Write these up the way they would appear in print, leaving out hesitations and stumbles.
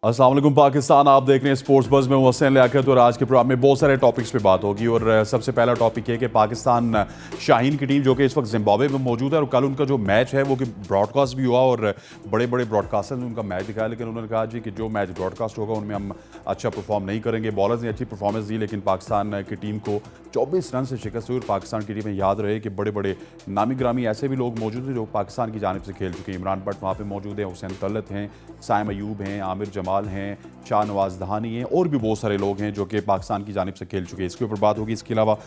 अस्सलाम वालेकुम पाकिस्तान, आप देख रहे हैं स्पोर्ट्स बज़ में। हुसैन लियाकत और आज के प्रोग्राम में बहुत सारे टॉपिक्स पे बात होगी। और सबसे पहला टॉपिक है कि पाकिस्तान शाहीन की टीम जो कि इस वक्त जिम्बाब्वे में मौजूद है, और कल उनका जो मैच है वो कि ब्रॉडकास्ट भी हुआ और बड़े बड़े ब्रॉडकास्टर ने उनका मैच दिखाया, लेकिन उन्होंने कहा जी कि जो मैच ब्रॉडकास्ट होगा उनमें हम अच्छा परफॉर्म नहीं करेंगे। बॉलर्स ने अच्छी परफॉर्मेंस दी, लेकिन पाकिस्तान की टीम को 24 रन से शिकस्त हुई। और पाकिस्तान की टीम में याद रहे कि बड़े बड़े नामी ग्रामी ऐसे भी लोग मौजूद हैं जो पाकिस्तान की जानिब से खेल चुके हैं। इमरान भट्ट वहाँ पर मौजूद हैं, हुसैन तलत हैं, साइम अयूब हैं, आमिर जमाल हैं, शाहनवाज दहानी हैं, और भी बहुत सारे लोग हैं जो कि पाकिस्तान की जानिब से खेल चुके हैं। इसके ऊपर बात होगी। इसके अलावा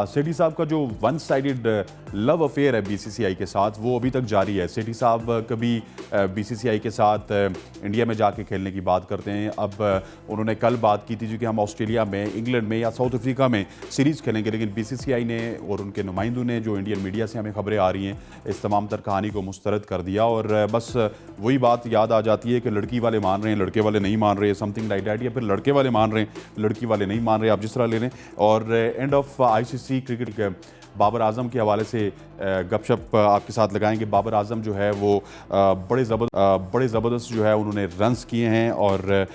सेठी साहब का जो वन साइडेड लव अफेयर है बीसीसीआई के साथ, वो अभी तक जारी है। सेठी साहब कभी बीसीसीआई के साथ इंडिया में जाके खेलने की बात करते हैं। अब उन्होंने कल बात की थी जो कि हम ऑस्ट्रेलिया में, इंग्लैंड में या साउथ अफ्रीका में सीरीज़ खेलेंगे, लेकिन बीसीसीआई ने और उनके नुमाइंदों ने, जो इंडियन मीडिया से हमें खबरें आ रही हैं, इस तमाम तर कहानी को मुस्तरद कर दिया। और बस वही बात याद आ जाती है कि लड़की वाले मान रहे हैं, लड़के वाले नहीं मान रहे, समथिंग लाइक दैट, या फिर लड़के वाले मान रहे हैं, लड़की वाले नहीं मान रहे, आप जिस तरह ले लें। और end of ICC cricket Babar Azam के हवाले से गपशप आपके साथ लगाएंगे। बाबर आजम जो है वो बड़े ज़बरदस्त जो है उन्होंने रन्स किए हैं, और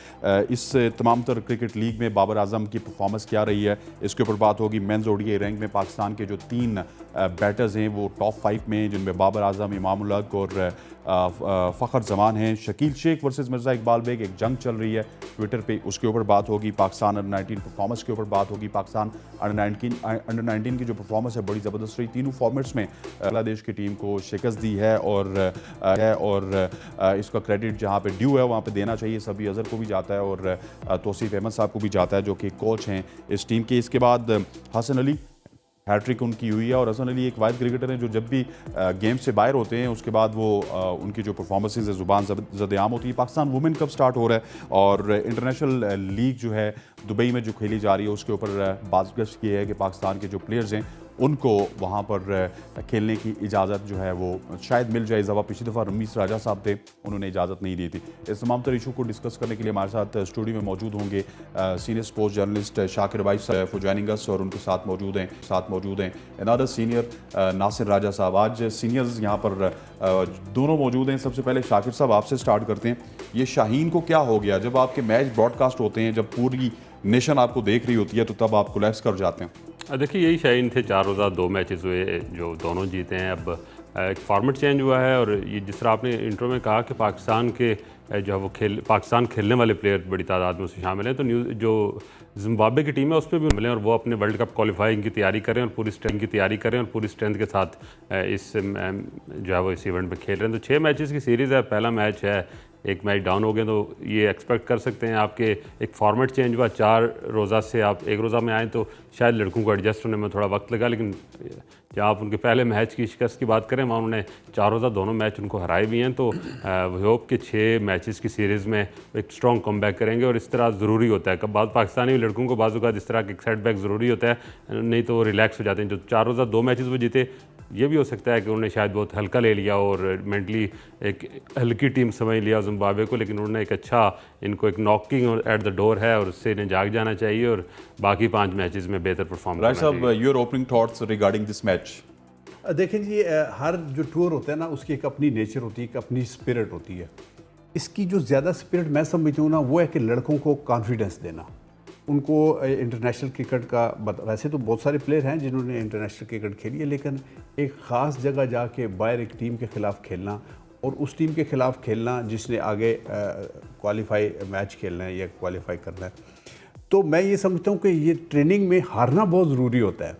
इस तमाम तर क्रिकेट लीग में बाबर आजम की परफॉर्मेंस क्या रही है, इसके ऊपर बात होगी। मेंस ओडीआई रैंक में पाकिस्तान के जो 3 बैटर्स हैं वो टॉप 5 में, जिनमें बाबर आजम, इमाम उल हक और फ़खर जमान हैं। शकील शेख वर्सेस मिर्ज़ा इकबाल बेग एक जंग चल रही है ट्विटर पे, उसके ऊपर बात होगी। पाकिस्तान अंडर-19 परफॉर्मेंस के ऊपर बात होगी। पाकिस्तान अंडर-19 की जो परफॉर्मेंस है बड़ी ज़बरदस्त रही। तीनों फॉर्मेट्स में बांग्लादेश की टीम को शिकस्त दी है, और इसका क्रेडिट जहाँ पे ड्यू है वहाँ पे देना चाहिए। सभी अज़हर को भी जाता है और तौसीफ़ अहमद साहब को भी जाता है जो कि कोच हैं इस टीम के। इसके बाद हसन अली, हैट्रिक उनकी हुई है, और हसन अली एक वाहिद क्रिकेटर हैं जो जब भी गेम से बाहर होते हैं उसके बाद वो उनकी जो परफॉर्मेंसेज है ज़ुबान ज़द-ए-आम होती है। पाकिस्तान वुमेन कप स्टार्ट हो रहा है और इंटरनेशनल लीग जो है दुबई में जो खेली जा रही है उसके ऊपर बातगश्त की है कि पाकिस्तान के जो प्लेयर्स हैं उनको वहाँ पर खेलने की इजाज़त जो है वो शायद मिल जाए। इस दफ़ा पिछली दफ़ा रमीस राजा साहब थे, उन्होंने इजाज़त नहीं दी थी। इस तमाम तर इशू को डिस्कस करने के लिए हमारे साथ स्टूडियो में मौजूद होंगे सीनियर स्पोर्ट्स जर्नलिस्ट शाकिर भाई फॉर जॉइनिंग अस, और उनके साथ मौजूद हैं अनदर सीनियर नासिर राजा साहब। आज सीनियर्स यहाँ पर दोनों मौजूद हैं। सबसे पहले शाकिर साहब आपसे स्टार्ट करते हैं। ये शाहीन को क्या हो गया? जब आपके मैच ब्रॉडकास्ट होते हैं, जब पूरी नेशन आपको देख रही होती है, तो तब आप कोलैप्स कर जाते हैं? देखिए, यही शाहीन थे। 4 रोज़ा 2 मैचेस हुए जो दोनों जीते हैं। अब एक फॉर्मेट चेंज हुआ है, और ये जिस तरह आपने इंट्रो में कहा कि पाकिस्तान के जो है वो पाकिस्तान खेलने वाले प्लेयर बड़ी तादाद में उसमें शामिल हैं, तो जो जिम्बाब्वे की टीम है उसमें भी मिले, और वो अपने वर्ल्ड कप क्वालिफाइंग की तैयारी करें और पूरी स्ट्रेंथ के साथ इस जो है वो इस इवेंट में खेल रहे हैं। तो 6 मैचेस की सीरीज़ है। पहला मैच है, एक मैच डाउन हो गए, तो ये एक्सपेक्ट कर सकते हैं आपके एक फॉर्मेट चेंज हुआ। 4 रोज़ा से आप 1 रोज़ा में आए तो शायद लड़कों को एडजस्ट होने में थोड़ा वक्त लगा, लेकिन जब आप उनके पहले मैच की शिकस्त की बात करें, वहाँ उन्होंने 4 रोज़ा दोनों मैच उनको हराए भी हैं। तो वी होप के 6 मैचेस की सीरीज़ में एक स्ट्रॉन्ग कमबैक करेंगे, और इस तरह ज़रूरी होता है। कब बात पाकिस्तानी लड़कों को बाजू का इस तरह के सेटबैक ज़रूरी होता है, नहीं तो वो रिलैक्स हो जाते हैं। जो 4 रोज़ा 2 मैचेस वो जीते, ये भी हो सकता है कि उन्होंने शायद बहुत हल्का ले लिया और मेंटली एक हल्की टीम समझ लिया जिम्बाब्वे को, लेकिन उन्होंने एक अच्छा, इनको एक नॉकिंग एट द डोर है और उससे इन्हें जाग जाना चाहिए और बाकी 5 मैचेस में बेहतर परफॉर्म करना चाहिए। राइट साहब, your opening thoughts regarding this match? देखें जी, हर जो टूर होता है ना उसकी एक अपनी नेचर होती है, एक अपनी स्पिरिट होती है। इसकी जो ज़्यादा स्पिरिट मैं समझता हूँ ना, वो है कि लड़कों को कॉन्फिडेंस देना, उनको इंटरनेशनल क्रिकेट का वैसे तो बहुत सारे प्लेयर हैं जिन्होंने इंटरनेशनल क्रिकेट खेली है, लेकिन एक ख़ास जगह जाके बाहर एक टीम के ख़िलाफ़ खेलना, और उस टीम के ख़िलाफ़ खेलना जिसने आगे क्वालिफाई मैच खेलना है या क्वालिफाई करना है। तो मैं ये समझता हूँ कि ये ट्रेनिंग में हारना बहुत ज़रूरी होता है।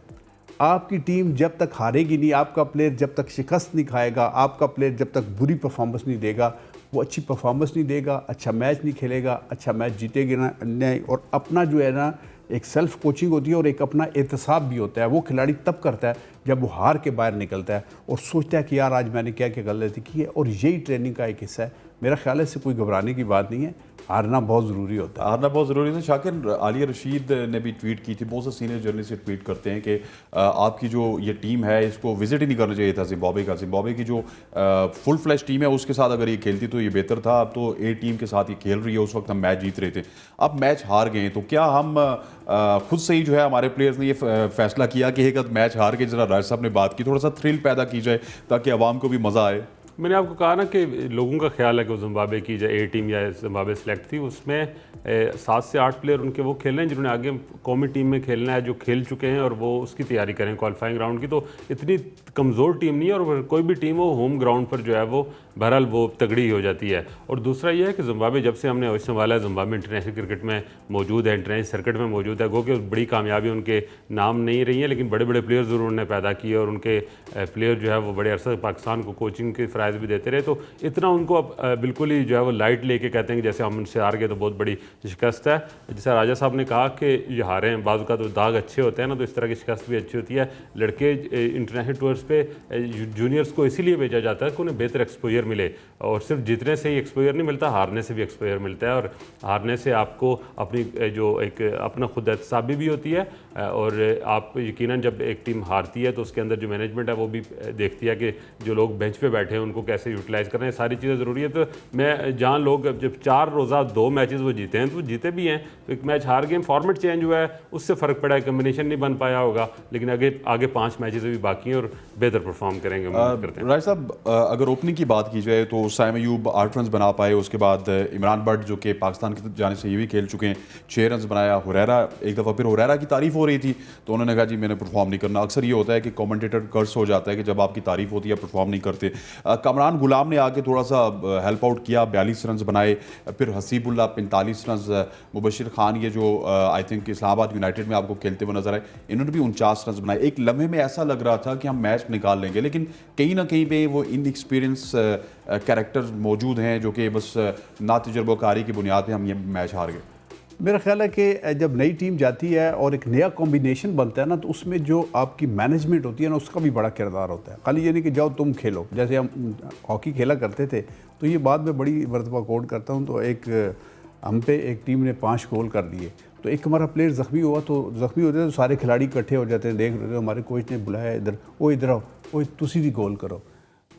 आपकी टीम जब तक हारेगी नहीं, आपका प्लेयर जब तक शिकस्त नहीं खाएगा, आपका प्लेयर जब तक बुरी परफॉर्मेंस नहीं देगा, वो अच्छी परफॉर्मेंस नहीं देगा, अच्छा मैच नहीं खेलेगा, अच्छा मैच जीतेगा ना नहीं। और अपना जो है ना, एक सेल्फ कोचिंग होती है और एक अपना एहतसाब भी होता है। वो खिलाड़ी तब करता है जब वो हार के बाहर निकलता है और सोचता है कि यार आज मैंने क्या क्या गलती की है, और यही ट्रेनिंग का एक हिस्सा है। मेरा ख्याल है इससे कोई घबराने की बात नहीं है, हारना बहुत ज़रूरी होता है। हारना बहुत ज़रूरी है। शाकिर, आलिया रशीद ने भी ट्वीट की थी, बहुत से सीनियर जर्नलिस्ट ट्वीट करते हैं कि आपकी जो ये टीम है इसको विजिट ही नहीं करना चाहिए था जिम्बाब्वे की जो फुल फ्लैश टीम है उसके साथ अगर ये खेलती तो ये बेहतर था। अब तो ए टीम के साथ ये खेल रही है, उस वक्त हम मैच जीत रहे थे, अब मैच हार गए, तो क्या हम खुद से ही जो है हमारे प्लेयर्स ने ये फैसला किया कि एक मैच हार के, जरा राज साहब ने बात की, थोड़ा सा थ्रिल पैदा की जाए ताकि आवाम को भी मज़ा आए? मैंने आपको कहा ना कि लोगों का ख्याल है कि वो जिम्बाब्वे की जो ए टीम या जिम्बाब्वे सेलेक्ट थी उसमें 7 से 8 प्लेयर उनके वो खेल रहे हैं जिन्होंने आगे कौमी टीम में खेलना है, जो खेल चुके हैं और वो उसकी तैयारी करें क्वालिफाइंग राउंड की। तो इतनी कमज़ोर टीम नहीं है, और कोई भी टीम हो होम ग्राउंड पर जो है वो बहरहाल वो तगड़ी हो जाती है। और दूसरा ये है कि जिम्बाब्वे जब से हमने संभाला है, जिम्बाब्वे इंटरनेशनल क्रिकेट में मौजूद है, इंटरनेशनल सर्किट में मौजूद है। गो कि बड़ी कामयाबी उनके नाम नहीं रही है, लेकिन बड़े बड़े प्लेयर ज़रूर उन्होंने पैदा किए और उनके प्लेयर जो है वो बड़े अरसे पाकिस्तान को कोचिंग के फ़राइज़ भी देते रहे। तो इतना उनको अब बिल्कुल ही जो है वो लाइट लेके कहते हैं कि जैसे हम उनसे हार गए तो बहुत बड़ी शिकस्त है। जैसे राजा साहब ने कहा कि ये हारे हैं, बाज़ का तो दाग अच्छे होते हैं ना, तो इस तरह की शिकस्त भी अच्छी होती है। लड़के इंटरनेशनल टूर्स पे जूनियर्स को इसीलिए भेजा जाता है कि उन्हें बेहतर एक्सपोजर मिले, और सिर्फ जीतने से ही एक्सपोजर नहीं मिलता, हारने से भी एक्सपोजर मिलता है। और हारने से आपको अपनी जो एक अपना खुद एहतसाबी भी होती है, और आप यकीनन जब एक टीम हारती है तो उसके अंदर जो मैनेजमेंट है वो भी देखती है कि जो लोग बेंच पे बैठे हैं उनको कैसे यूटिलाइज़ करना है, सारी चीज़ें ज़रूरी है। तो मैं जहाँ लोग जब 4 रोज़ा 2 मैचेस वो जीते हैं तो वो जीते भी हैं, तो एक मैच हार गए, फॉर्मेट चेंज हुआ है, उससे फ़र्क पड़ा है, कम्बिनेशन नहीं बन पाया होगा, लेकिन आगे 5 मैचेस भी बाकी हैं और बेहतर परफॉर्म करेंगे, उम्मीद करते हैं। राय साहब, अगर ओपनिंग की बात की जाए तो साइम अयूब 8 रन बना पाए, उसके बाद इमरान बट जो कि पाकिस्तान की जाने से ये भी खेल चुके हैं 6 रन बनाया। हुरैरा एक दफ़ा फिर हुरैरा की तारीफ हो रही थी तो उन्होंने कहा जी मैंने परफॉर्म नहीं करना। अक्सर ये होता है कि कमेंटेटर कर्स हो जाता है कि जब आपकी तारीफ होती है परफॉर्म नहीं करते। कमरान गुलाम ने आके थोड़ा सा हेल्प आउट किया, 42 रन बनाए, फिर हसीबुल्ला 45 रन, मुबशिर खान ये जो आई थिंक इस्लामाबाद यूनाइटेड में आपको खेलते हुए नजर आए, इन्होंने भी 49 रन बनाए। एक लम्हे में ऐसा लग रहा था कि हम मैच निकाल लेंगे, लेकिन कहीं ना कहीं पे वो इनएक्सपीरियंस कैरेक्टर्स मौजूद हैं जो कि बस ना तजुर्बाकारी की बुनियाद पर हम ये मैच हार गए। मेरा ख्याल है कि जब नई टीम जाती है और एक नया कॉम्बिनेशन बनता है ना, तो उसमें जो आपकी मैनेजमेंट होती है ना उसका भी बड़ा किरदार होता है। खाली ये नहीं कि जाओ तुम खेलो, जैसे हम हॉकी खेला करते थे, तो ये बाद में बड़ी मरतबा कोड करता हूँ, तो एक हम पे एक टीम ने 5 गोल कर दिए, तो एक हमारा प्लेयर ज़ख्मी हुआ, तो ज़ख्मी होते तो सारे खिलाड़ी इकट्ठे हो जाते हैं, देख रहे थे, हमारे कोच ने बुलाया इधर, वो इधर आओ, वो तुसी भी गोल करो।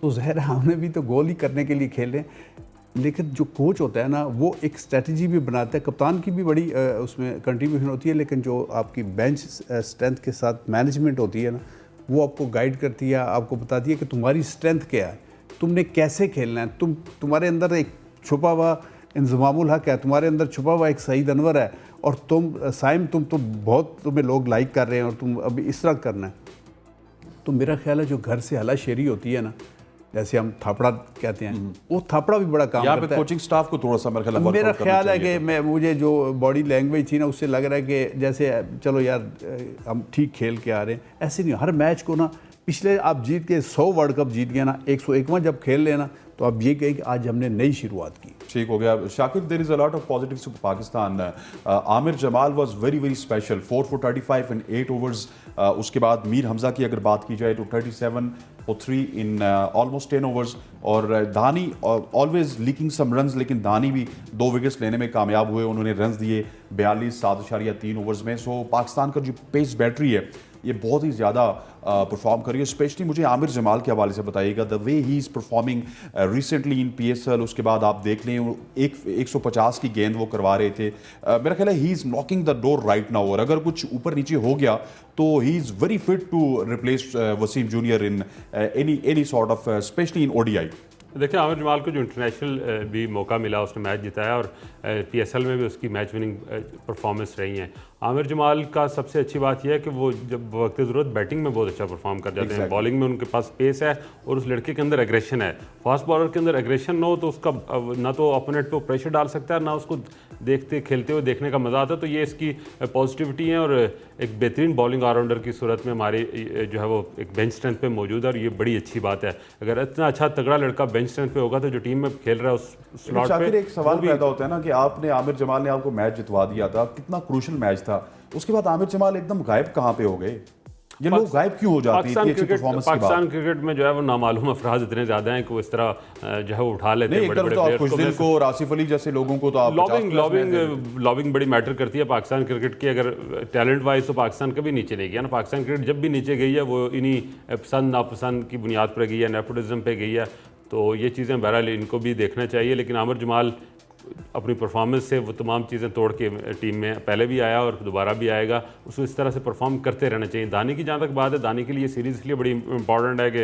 तो ज़ाहिर है हमने भी तो गोल ही करने के लिए खेले, लेकिन जो कोच होता है ना वो एक स्ट्रेटजी भी बनाता है। कप्तान की भी बड़ी उसमें कंट्रीब्यूशन होती है, लेकिन जो आपकी बेंच स्ट्रेंथ के साथ मैनेजमेंट होती है ना, वो आपको गाइड करती है, आपको बताती है कि तुम्हारी स्ट्रेंथ क्या है, तुमने कैसे खेलना है, तुम्हारे अंदर एक छुपा हुआ इंज़मामुल हक है, तुम्हारे अंदर छुपा हुआ एक सईद अनवर है, और तुम साइम तुम तो बहुत तुम्हें लोग लाइक कर रहे हैं और तुम अभी इस तरह करना है। तो मेरा ख्याल है जो घर से हला शेरी होती है ना, जैसे हम थापड़ा कहते हैं, वो थापड़ा भी बड़ा काम करता है। कोचिंग स्टाफ को थोड़ा सा मेरा ख्याल है कि मुझे जो बॉडी लैंग्वेज थी ना उससे लग रहा है कि जैसे चलो यार हम ठीक खेल के आ रहे हैं, ऐसे नहीं। हर मैच को ना, पिछले आप जीत के 100 वर्ल्ड कप जीत गए ना, 101वां जब खेल लेना तो आप ये कहें कि आज हमने नई शुरुआत की। ठीक हो गया Shakir, there is a lot of positives for Pakistan. Aamir Jamal was very very special, 4 for 35 in 8 overs। उसके बाद मीर हमजा की अगर बात की जाए तो 37 for 3 in almost 10 overs। और दानी ऑलवेज लीकिंग सम रन्स, लेकिन दानी भी 2 विकेट्स लेने में कामयाब हुए, उन्होंने रन्स दिए 42 7.3 ओवर्स में। सो पाकिस्तान का जो पेस बैटरी है ये बहुत ही ज़्यादा परफॉर्म करी है। स्पेशली मुझे आमिर जमाल के हवाले से बताइएगा, the way he is performing recently in PSL। उसके बाद आप देख लें 150 की गेंद वो करवा रहे थे। मेरा ख्याल है he is knocking the door right now, और अगर कुछ ऊपर नीचे हो गया तो he is very fit to replace Wasim junior in any sort of specially in ODI। देखिए आमिर जमाल को जो इंटरनेशनल भी मौका मिला, उसने मैच जिताया, और PSL में भी उसकी मैच विनिंग परफॉर्मेंस रही हैं। आमिर जमाल का सबसे अच्छी बात यह है कि वो जब वक्त ज़रूरत बैटिंग में बहुत अच्छा परफॉर्म कर जाते हैं, बॉलिंग में उनके पास पेस है और उस लड़के के अंदर एग्रेशन है। फास्ट बॉलर के अंदर एग्रेशन ना हो तो उसका ना तो अपोनेंट पे प्रेशर डाल सकता है, ना उसको देखते खेलते हुए देखने का मज़ा आता है। तो ये इसकी पॉजिटिविटी है, और एक बेहतरीन बॉलिंग ऑलराउंडर की सूरत में हमारी जो है वो एक बेंच स्ट्रेंथ पे मौजूद है, और ये बड़ी अच्छी बात है। अगर इतना अच्छा तगड़ा लड़का बेंच स्ट्रेंथ पे होगा तो जो टीम में खेल रहा है उस स्लॉट पे, एक सवाल पैदा होता है ना कि आपने आमिर जमाल ने आपको मैच जितवा दिया था, कितना क्रूशल मैच था, उसके बाद आमिर जमाल एकदम गायब कहाँ पे हो गए? ये लोग गायब क्यों हो जाते हैं पाकिस्तान क्रिकेट में जो है वो नामालूम अफराज इतने ज्यादा हैं कि वो इस तरह जो है वो उठा लेते हैं बड़े बड़े प्लेयर्स को, और आसिफ अली जैसे लोगों को। तो आप लॉबिंग बड़ी मैटर करती है पाकिस्तान क्रिकेट की। अगर टैलेंट वाइज तो पाकिस्तान कभी नीचे नहीं गया ना, पाकिस्तान क्रिकेट जब भी नीचे गई है वो इन्हीं पसंद नापसंद की बुनियाद पर गई है, नेपोटिज्म पे गई है। तो ये चीज़ें बहरहाल इनको भी देखना चाहिए। लेकिन आमिर जमाल अपनी परफॉर्मेंस से वो तमाम चीज़ें तोड़ के टीम में पहले भी आया और दोबारा भी आएगा, उसको इस तरह से परफॉर्म करते रहना चाहिए। दानी की जहाँ तक बात है, दानी के लिए सीरीज़ इसलिए बड़ी इंपॉर्टेंट है कि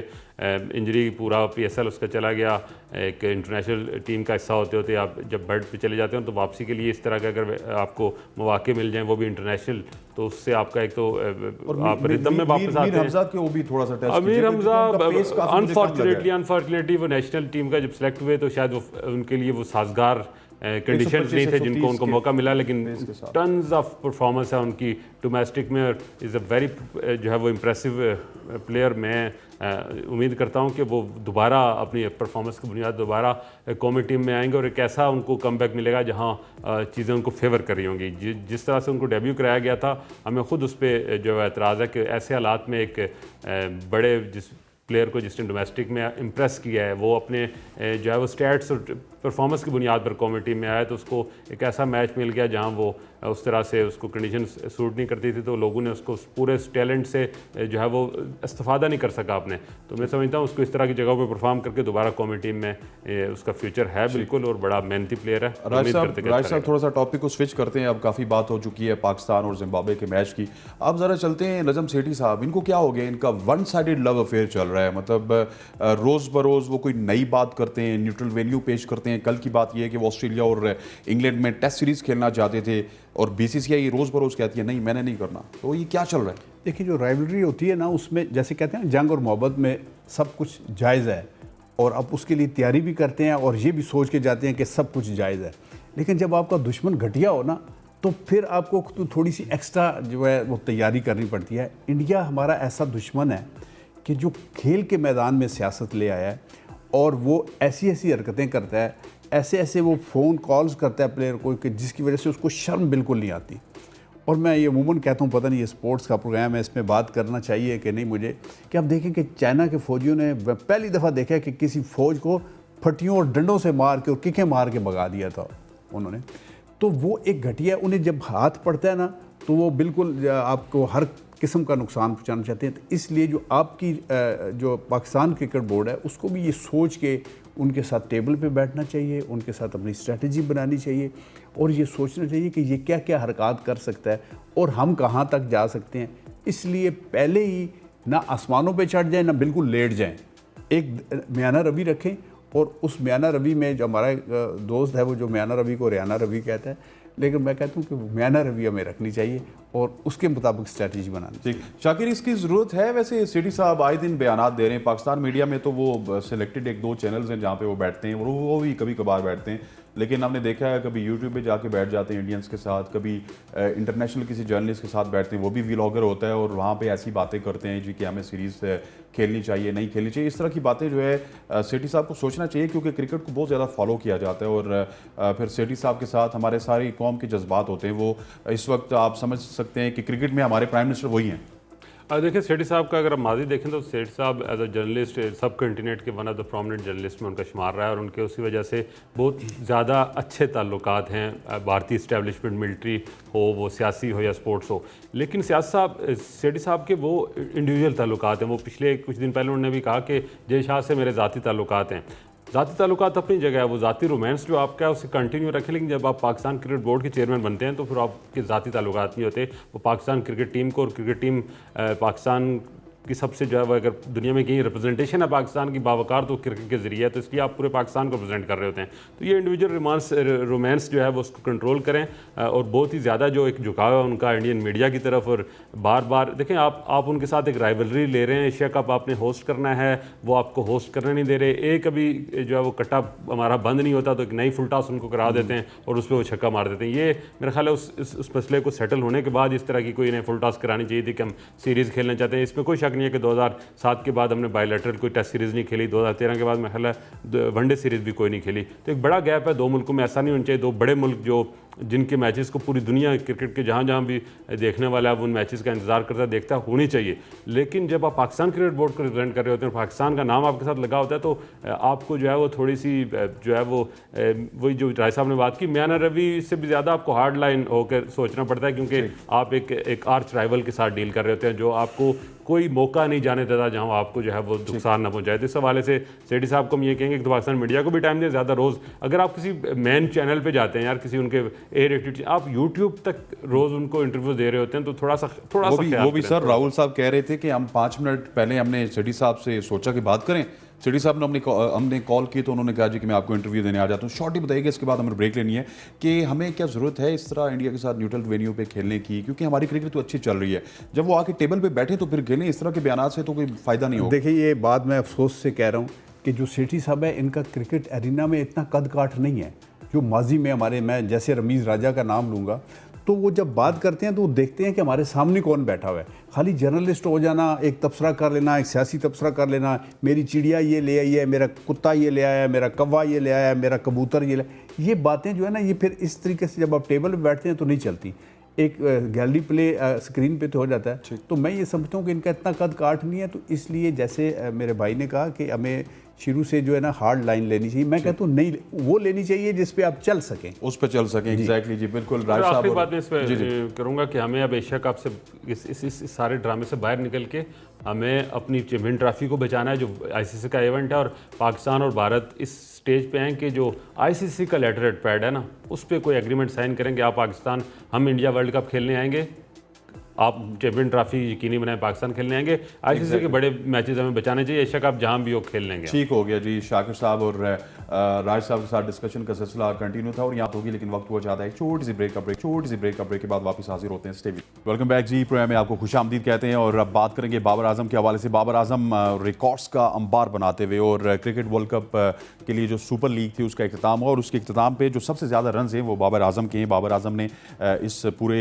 इंजरी पूरा PSL उसका चला गया, एक इंटरनेशनल टीम का हिस्सा होते होते आप जब बेड पे चले जाते हैं तो वापसी के लिए इस तरह के अगर आपको मौके मिल जाएं, वो भी इंटरनेशनल, तो उससे आपका एक तो आप रिदम में वापस आते हैं। हमजा के वो भी थोड़ा सा test Amir Hamza unfortunately unfortunately वो नेशनल टीम का जब सेलेक्ट हुए तो शायद वो उनके लिए वो साजगार कंडीशन नहीं थे जिनको उनको मौका मिला, लेकिन टन्स ऑफ परफॉर्मेंस है उनकी डोमेस्टिक में, इज़ अ वेरी जो है वो इम्प्रेसिव प्लेयर। मैं उम्मीद करता हूं कि वो दोबारा अपनी परफॉर्मेंस की बुनियाद दोबारा कौमी टीम में आएंगे और एक ऐसा उनको कमबैक मिलेगा जहां चीज़ें उनको फेवर कर रही होंगी। जिस तरह से उनको डेब्यू कराया गया था, हमें खुद उस पर जो है एतराज़ है कि ऐसे हालात में एक बड़े जिस प्लेयर को जिसने डोमेस्टिक में इम्प्रेस किया है वो अपने जो है वो स्टैट्स और परफॉर्मेंस की बुनियाद पर कौमी टीम में आया, तो उसको एक ऐसा मैच मिल गया जहां वो उस तरह से उसको कंडीशन सूट नहीं करती थी, तो लोगों ने उसको पूरे टैलेंट से जो है वो इस्तेफादा नहीं कर सका आपने। तो मैं समझता हूँ उसको इस तरह की जगह पर परफॉर्म करके दोबारा कौमी टीम में उसका फ्यूचर है बिल्कुल, और बड़ा मेहनती प्लेयर है। राज साहब थोड़ा सा टॉपिक को स्विच करते हैं, अब काफ़ी बात हो चुकी है पाकिस्तान और जिम्बाब्वे के मैच की। अब ज़रा चलते हैं नजम सेठी साहब, इनको क्या हो गया? इनका वन साइडेड लव अफेयर चल रहा है, मतलब रोज़ बरोज़ वो कोई नई बात करते हैं, न्यूट्रल वेन्यू पेश करते हैं। कल की बात यह है कि वो ऑस्ट्रेलिया और इंग्लैंड में टेस्ट सीरीज़ खेलना चाहते थे और BCCI रोज़ बरोज़ कहती है नहीं मैंने नहीं करना, तो ये क्या चल रहा है? देखिए, जो राइवलरी होती है ना, उसमें जैसे कहते हैं जंग और मोहब्बत में सब कुछ जायज़ है और आप उसके लिए तैयारी भी करते हैं और ये भी सोच के जाते हैं कि सब कुछ जायज़ है। लेकिन जब आपका दुश्मन घटिया हो ना, तो फिर आपको तो थोड़ी सी एक्स्ट्रा जो है वो तैयारी करनी पड़ती है। इंडिया हमारा ऐसा दुश्मन है कि जो खेल के मैदान में सियासत ले आया है और वो ऐसी ऐसी हरकतें करता है, ऐसे ऐसे वो फ़ोन कॉल्स करता है प्लेयर को कि जिसकी वजह से उसको शर्म बिल्कुल नहीं आती। और मैं ये अमूमन कहता हूँ, पता नहीं ये स्पोर्ट्स का प्रोग्राम है, इसमें बात करना चाहिए कि नहीं मुझे, कि आप देखें कि चाइना के फ़ौजियों ने पहली दफ़ा देखा कि किसी फ़ौज को फटियों और डंडों से मार के और किकें मार के भगा दिया था उन्होंने। तो वो एक घटिया, उन्हें जब हाथ पड़ता है ना तो वो बिल्कुल आपको हर किस्म का नुकसान पहुँचाना चाहते हैं। तो इसलिए जो आपकी जो पाकिस्तान क्रिकेट बोर्ड है उसको भी ये सोच के उनके साथ टेबल पे बैठना चाहिए, उनके साथ अपनी स्ट्रेटजी बनानी चाहिए और ये सोचना चाहिए कि ये क्या क्या हरकत कर सकता है और हम कहाँ तक जा सकते हैं। इसलिए पहले ही ना आसमानों पे चढ़ जाएं ना बिल्कुल लेट जाएं, एक म्याना रवि रखें। और उस म्याना रवि में जो हमारा दोस्त है वो जो म्याना रवि को रियाना रवि कहता है, लेकिन मैं कहता हूँ कि म्याना रवि हमें रखनी चाहिए और उसके मुताबिक स्ट्रैटेजी बनानी चाहिए। ठीक, शाकिर इसकी ज़रूरत है? वैसे सेठी साहब आए दिन बयानात दे रहे हैं, पाकिस्तान मीडिया में तो वो सिलेक्टेड 1-2 चैनल्स हैं जहाँ पे वो बैठते हैं, वो भी कभी कभार बैठते हैं, लेकिन हमने देखा है कभी यूट्यूब पे जाके बैठ जाते हैं इंडियंस के साथ, कभी इंटरनेशनल किसी जर्नलिस्ट के साथ बैठते हैं, वो भी व्लॉगर होता है और वहाँ पे ऐसी बातें करते हैं जी कि हमें सीरीज़ खेलनी चाहिए नहीं खेलनी चाहिए। इस तरह की बातें जो है सेठी साहब को सोचना चाहिए, क्योंकि क्रिकेट को बहुत ज़्यादा फॉलो किया जाता है और फिर सेठी साहब के साथ हमारे सारी कौम के जज्बात होते हैं। वो इस वक्त आप समझ सकते हैं कि क्रिकेट में हमारे प्राइम मिनिस्टर वही हैं। देखिए, सेठी साहब का अगर आप माजी देखें तो सेठी साहब एज अ जर्नलिस्ट सब कंटिनेंट के one of the prominent journalist में उनका शुमार रहा है और उनके उसी वजह से बहुत ज़्यादा अच्छे ताल्लुकात हैं, भारतीय इस्टेब्लिशमेंट, मिलिट्री हो, वो सियासी हो या स्पोर्ट्स हो। लेकिन सेठी साहब के वो इंडिविजुअल ताल्लुकात हैं। वो पिछले कुछ दिन पहले उन्होंने भी कहा कि जय शाह से मेरे ज़ाती ताल्लुकात हैं। ज़ाती ताल्लुकात अपनी जगह है, वो ज़ाती रोमांस जो आपका है उसे कंटिन्यू रखें, लेकिन जब आप पाकिस्तान क्रिकेट बोर्ड के चेयरमैन बनते हैं तो फिर आपके ज़ाती ताल्लुकात नहीं होते। वो पाकिस्तान क्रिकेट टीम को, और क्रिकेट टीम पाकिस्तान की सबसे जो है वो अगर दुनिया में कहीं रिप्रेजेंटेशन है पाकिस्तान की बावकार तो क्रिकेट के ज़रिए है, तो इसलिए आप पूरे पाकिस्तान को रिप्रेजेंट कर रहे होते हैं। तो ये इंडिविजुअल रोमांस जो है वो उसको कंट्रोल करें और बहुत ही ज़्यादा जो एक झुकाव है उनका इंडियन मीडिया की तरफ, और बार बार देखें आप उनके साथ एक राइवलरी ले रहे हैं। एशिया कप आपने होस्ट करना है, वो आपको होस्ट करने नहीं दे रहे। एक अभी जो है वो कट्टा हमारा बंद नहीं होता तो एक नई फुल टॉस उनको करा देते हैं और उस पर वो छक्का मार देते हैं। ये मेरा ख्याल है उस मसले को सेटल होने के बाद इस तरह की कोई नई फुल टॉस करानी चाहिए थी कि हम सीरीज़ खेलना चाहते हैं। इसमें कोई शक नहीं है कि 2007 के बाद हमने बायलैटरल कोई टेस्ट सीरीज़ नहीं खेली, 2013 के बाद मेरा ख्याल है वनडे सीरीज़ भी कोई नहीं खेली। तो एक बड़ा गैप है दो मुल्कों में। ऐसा नहीं होना चाहिए, दो बड़े मुल्क जो जिनके मैचेस को पूरी दुनिया क्रिकेट के जहाँ भी देखने वाला है वो उन मैचेस का इंतजार करता है, देखता होनी चाहिए। लेकिन जब आप पाकिस्तान क्रिकेट बोर्ड को रिप्रेजेंट कर रहे होते हैं, पाकिस्तान का नाम आपके साथ लगा होता है, तो आपको जो है वो थोड़ी सी जो है वो वही जो राय साहब ने बात की, मियाना रवि से भी ज़्यादा आपको हार्ड लाइन होकर सोचना पड़ता है, क्योंकि आप एक आर्च राइवल के साथ डील कर रहे होते हैं जो आपको कोई मौका नहीं जाने देता जहां आपको जो है वो नुकसान ना पहुंचाए। तो इस हवाले से सेठी साहब को हम ये कहेंगे कि पाकिस्तान मीडिया को भी टाइम दें ज़्यादा। रोज़ अगर आप किसी मेन चैनल पे जाते हैं यार, किसी उनके ए रेटेड, आप यूट्यूब तक रोज़ उनको इंटरव्यू दे रहे होते हैं, तो थोड़ा सा वो भी सर राहुल साहब कह रहे थे कि हम 5 मिनट पहले हमने सेठी साहब से सोचा कि बात करें। सेठी साहब ने हमने कॉल की तो उन्होंने कहा जी कि मैं आपको इंटरव्यू देने आ जाता हूँ। शॉर्ट ही बताइएगा, इसके बाद हमें ब्रेक लेनी है कि हमें क्या ज़रूरत है इस तरह इंडिया के साथ न्यूट्रल वेन्यू पे खेलने की, क्योंकि हमारी क्रिकेट तो अच्छी चल रही है। जब वो आके टेबल पे बैठे तो फिर खेलें, इस तरह के बयान से तो कोई फ़ायदा नहीं होगा। देखिए, ये बात मैं अफसोस से कह रहा हूँ कि जो सेठी साहब है, इनका क्रिकेट एरिना में इतना कद काठ नहीं है जो माजी में हमारे, मैं जैसे रमीज़ राजा का नाम लूँगा, तो वो जब बात करते हैं तो वो देखते हैं कि हमारे सामने कौन बैठा हुआ है। खाली जर्नलिस्ट हो जाना, एक तबसरा कर लेना, एक सियासी तबसरा कर लेना, मेरी चिड़िया ये ले आई है, मेरा कुत्ता ये ले आया है, मेरा कौवा ये ले आया है, मेरा कबूतर ये ले, ये बातें जो है ना, ये फिर इस तरीके से जब आप टेबल पर बैठते हैं तो नहीं चलती। एक गैलरी प्ले स्क्रीन पे तो हो जाता है। तो मैं ये समझता हूँ कि इनका इतना कद काठ नहीं है, तो इसलिए जैसे मेरे भाई ने कहा कि हमें शुरू से जो है ना हार्ड लाइन लेनी चाहिए, मैं कहता हूँ नहीं, वो लेनी चाहिए जिस पे आप चल सकें, उस पर चल सकें। एग्जैक्टली जी, बिल्कुल। राज साहब, आखिरी बात मैं इस पर करूँगा कि हमें अब एशिया कप से इस सारे ड्रामे से बाहर निकल के हमें अपनी चैंपियन ट्रॉफी को बचाना है, जो आईसीसी का इवेंट है, और पाकिस्तान और भारत इस स्टेज पे हैं कि जो आईसीसी का लेटर हेड पैड है ना, उस पर कोई एग्रीमेंट साइन करेंगे। आप पाकिस्तान, हम इंडिया वर्ल्ड कप खेलने आएंगे, आप चैंपियन ट्रॉफी यकीनी बनाए पाकिस्तान खेलने आएंगे, आईसीसी के बड़े मैचेस हमें बचाने चाहिए, एशिया कप जहां भी हो खेल लेंगे। ठीक हो गया जी। शाकिर साहब और राज साहब के साथ डिस्कशन का सिलसिला कंटिन्यू था और यहाँ होगी, लेकिन वक्त हुआ चाहता है छोटी सी ब्रेक के बाद वापस हाजिर होते हैं। Stay with. वेलकम बैक जी, प्रोग्राम में आपको खुशामदीद कहते हैं और अब बात करेंगे बाबर आजम के हवाले से। बाबर आजम रिकॉर्ड्स का अंबार बनाते हुए और क्रिकेट वर्ल्ड कप के लिए जो सुपर लीग थी उसका इख्तिताम हुआ और उसके इख्तिताम पे जो सबसे ज़्यादा रन हैं वो बाबर आजम के हैं। बाबर आजम ने इस पूरे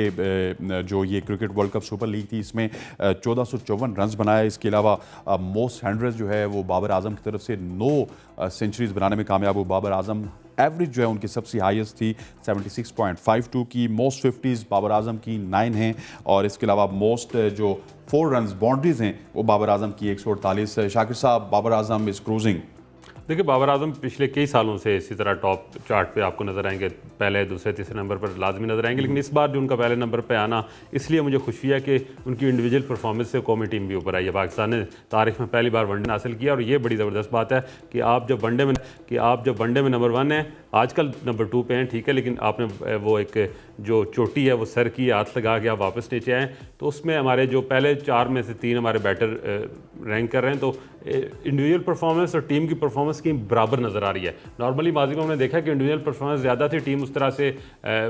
जो ये cricket world cup super league थी इसमें 1454 रन बनाए। इसके अलावा मोस्ट हंड्रेड जो है वो बाबर आजम की तरफ से 9 सेंचुरीज बनाने में कामयाब हुए बाबर आजम। एवरेज जो है उनकी सबसे हाईएस्ट थी 76.52 की। मोस्ट 50s बाबर आजम की 9 हैं और इसके अलावा मोस्ट जो 4 रन बाउंड्रीज हैं वो बाबर आजम की 148। शाकिर साहब, बाबर आजम इज क्रूजिंग। देखिए, बाबर आजम पिछले कई सालों से इसी तरह टॉप चार्ट पे आपको नज़र आएंगे, पहले दूसरे तीसरे नंबर पर लाजमी नज़र आएंगे, लेकिन इस बार जो उनका पहले नंबर पे आना इसलिए मुझे खुशी है कि उनकी इंडिविजुअल परफॉर्मेंस से कौमी टीम भी ऊपर आई है। पाकिस्तान ने तारीख में पहली बार वनडे हासिल किया और ये बड़ी ज़बरदस्त बात है कि आप जब वनडे में नंबर 1 हैं, आजकल नंबर 2 पे हैं, ठीक है, लेकिन आपने वो एक जो चोटी है वो सर की हाथ लगा के आप वापस नीचे आए, तो उसमें हमारे जो पहले 4 में से 3 हमारे बैटर रैंक कर रहे हैं, तो इंडिविजुअल परफॉर्मेंस और टीम की परफॉर्मेंस की बराबर नज़र आ रही है। नॉर्मली माजी में हमने देखा कि इंडिविजुअल परफॉर्मेंस ज़्यादा थी, टीम उस तरह से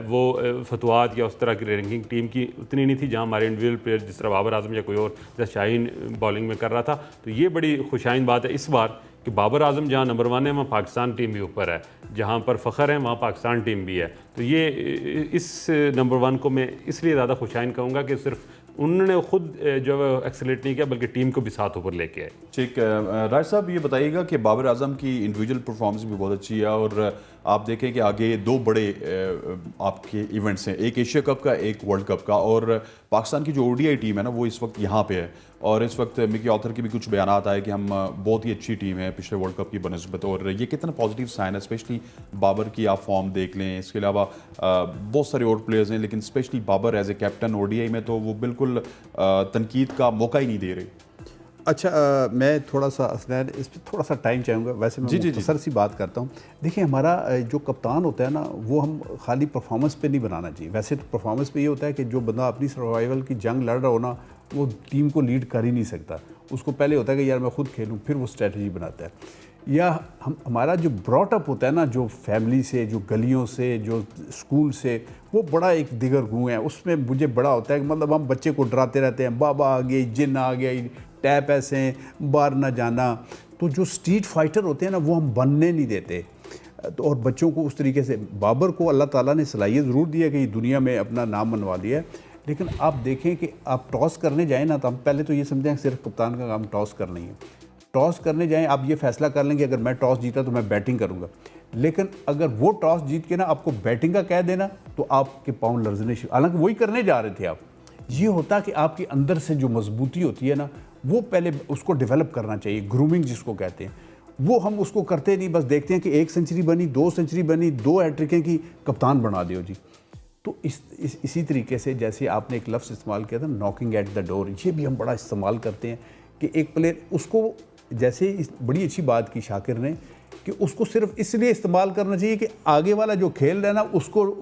वो फतवात या उस तरह की रैंकिंग टीम की उतनी नहीं थी जहां हमारे इंडिविजुअल प्लेयर जिस तरह बाबर आजम या कोई और जैसे शाहीन बॉलिंग में कर रहा था। तो ये बड़ी खुशाइन बात है इस बार कि बाबर आजम जहां नंबर 1 है वहाँ पाकिस्तान टीम भी ऊपर है, जहां पर फ़ख्र है वहाँ पाकिस्तान टीम भी है। तो ये इस नंबर 1 को मैं इसलिए ज़्यादा खुशाइन कहूँगा कि सिर्फ उन्होंने खुद जो है एक्सेलेरेट नहीं किया बल्कि टीम को भी साथ ऊपर लेके आए। ठीक, राज साहब ये बताइएगा कि बाबर आजम की इंडिविजुअल परफॉर्मेंस भी बहुत अच्छी है और आप देखें कि आगे 2 बड़े आपके इवेंट्स हैं, एक एशिया कप का, एक वर्ल्ड कप का, और पाकिस्तान की जो ओडीआई टीम है ना वो इस वक्त यहाँ पे है और इस वक्त मिकी ऑथर की भी कुछ बयान आए कि हम बहुत ही अच्छी टीम है पिछले वर्ल्ड कप की बनस्बत, और ये कितना पॉजिटिव साइन है। स्पेशली बाबर की आप फॉर्म देख लें, इसके अलावा बहुत सारे और प्लेयर्स हैं, लेकिन specially Babar as a captain ODI में तो वो बिल्कुल तनकीद का मौका ही नहीं दे रहे। अच्छा, मैं थोड़ा सा असनैन इस पर थोड़ा सा टाइम चाहूँगा। वैसे मैं मुख्तसर सी बात करता हूँ। देखिए, हमारा जो कप्तान होता है ना वो हम खाली परफॉर्मेंस पे नहीं बनाना चाहिए। वैसे तो परफॉर्मेंस पे ये होता है कि जो बंदा अपनी सर्वाइवल की जंग लड़ रहा हो ना वो टीम को लीड कर ही नहीं सकता। उसको पहले होता है कि यार मैं खुद खेलूँ, फिर वो स्ट्रेटजी बनाता है। या हमारा जो ब्रॉटअप होता है ना, जो फैमिली से, जो गलियों से, जो स्कूल से, वो बड़ा एक दिगर गुँ है। उसमें मुझे बड़ा होता है कि मतलब हम बच्चे को डराते रहते हैं, बाबा आ गई, जिन आ गई, टैप ऐसे बाहर ना जाना। तो जो स्ट्रीट फाइटर होते हैं ना वो हम बनने नहीं देते। तो और बच्चों को उस तरीके से, बाबर को अल्लाह ताला ने सलाहियत ज़रूर दी है कि दुनिया में अपना नाम मनवा लिया है, लेकिन आप देखें कि आप टॉस करने जाएँ ना तो हम पहले तो ये समझें कि सिर्फ कप्तान का काम टॉस करना ही है। टॉस करने जाएं, आप ये फैसला कर लें कि अगर मैं टॉस जीता तो मैं बैटिंग करूंगा। लेकिन अगर वो टॉस जीत के ना आपको बैटिंग का कह देना तो आपके पाँव लर्जने शुरू, हालांकि वही करने जा रहे थे आप। ये होता कि आपके अंदर से जो मजबूती होती है ना, वो पहले उसको डेवलप करना चाहिए, ग्रूमिंग जिसको कहते हैं। वो हम उसको करते नहीं, बस देखते हैं कि 1 सेंचुरी बनी, 2 सेंचुरी बनी, 2 हैट्रिकें की, कप्तान बना दियो जी। तो इसी तरीके से जैसे आपने एक लफ्ज़ इस्तेमाल किया था नॉकिंग एट द डोर, ये भी हम बड़ा इस्तेमाल करते हैं कि एक प्लेयर उसको, जैसे बड़ी अच्छी बात की शाकिर ने कि उसको सिर्फ इसलिए इस्तेमाल करना चाहिए कि आगे वाला जो खेल रहा है ना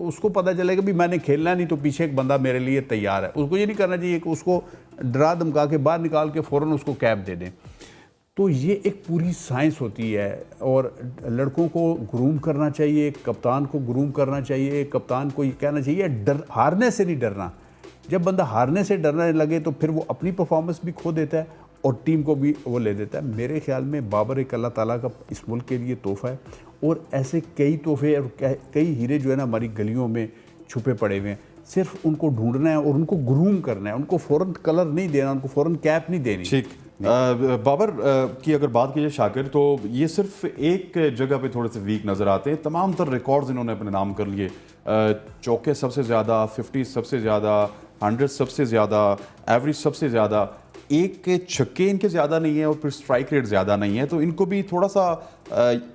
उसको पता चलेगा भी मैंने खेलना नहीं तो पीछे एक बंदा मेरे लिए तैयार है। उसको ये नहीं करना चाहिए कि उसको डरा धमका के बाहर निकाल के फ़ौरन उसको कैप दे दें। तो ये एक पूरी साइंस होती है और लड़कों को ग्रूम करना चाहिए, कप्तान को ग्रूम करना चाहिए। कप्तान को ये कहना चाहिए डर, हारने से नहीं डरना। जब बंदा हारने से डरने लगे तो फिर वो अपनी परफॉर्मेंस भी खो देता है और टीम को भी वो ले देता है। मेरे ख्याल में बाबर एक अल्लाह ताला का इस मुल्क के लिए तोहफ़ा है और ऐसे कई तोहफे और कई हीरे जो है ना हमारी गलियों में छुपे पड़े हुए हैं। सिर्फ उनको ढूंढना है और उनको ग्रूम करना है, उनको फ़ौरन कलर नहीं देना, उनको फ़ौरन कैप नहीं देनी। ठीक। बाबर की अगर बात की जाए शाकिर, तो ये सिर्फ एक जगह पे थोड़े से वीक नज़र आते हैं। तमाम तर रिकॉर्ड्स इन्होंने अपने नाम कर लिए, चौके सबसे ज़्यादा, 50 सबसे ज़्यादा, 100 सबसे ज़्यादा, एवरेज सबसे ज़्यादा, एक छक्के इनके ज़्यादा नहीं है और फिर स्ट्राइक रेट ज़्यादा नहीं है। तो इनको भी थोड़ा सा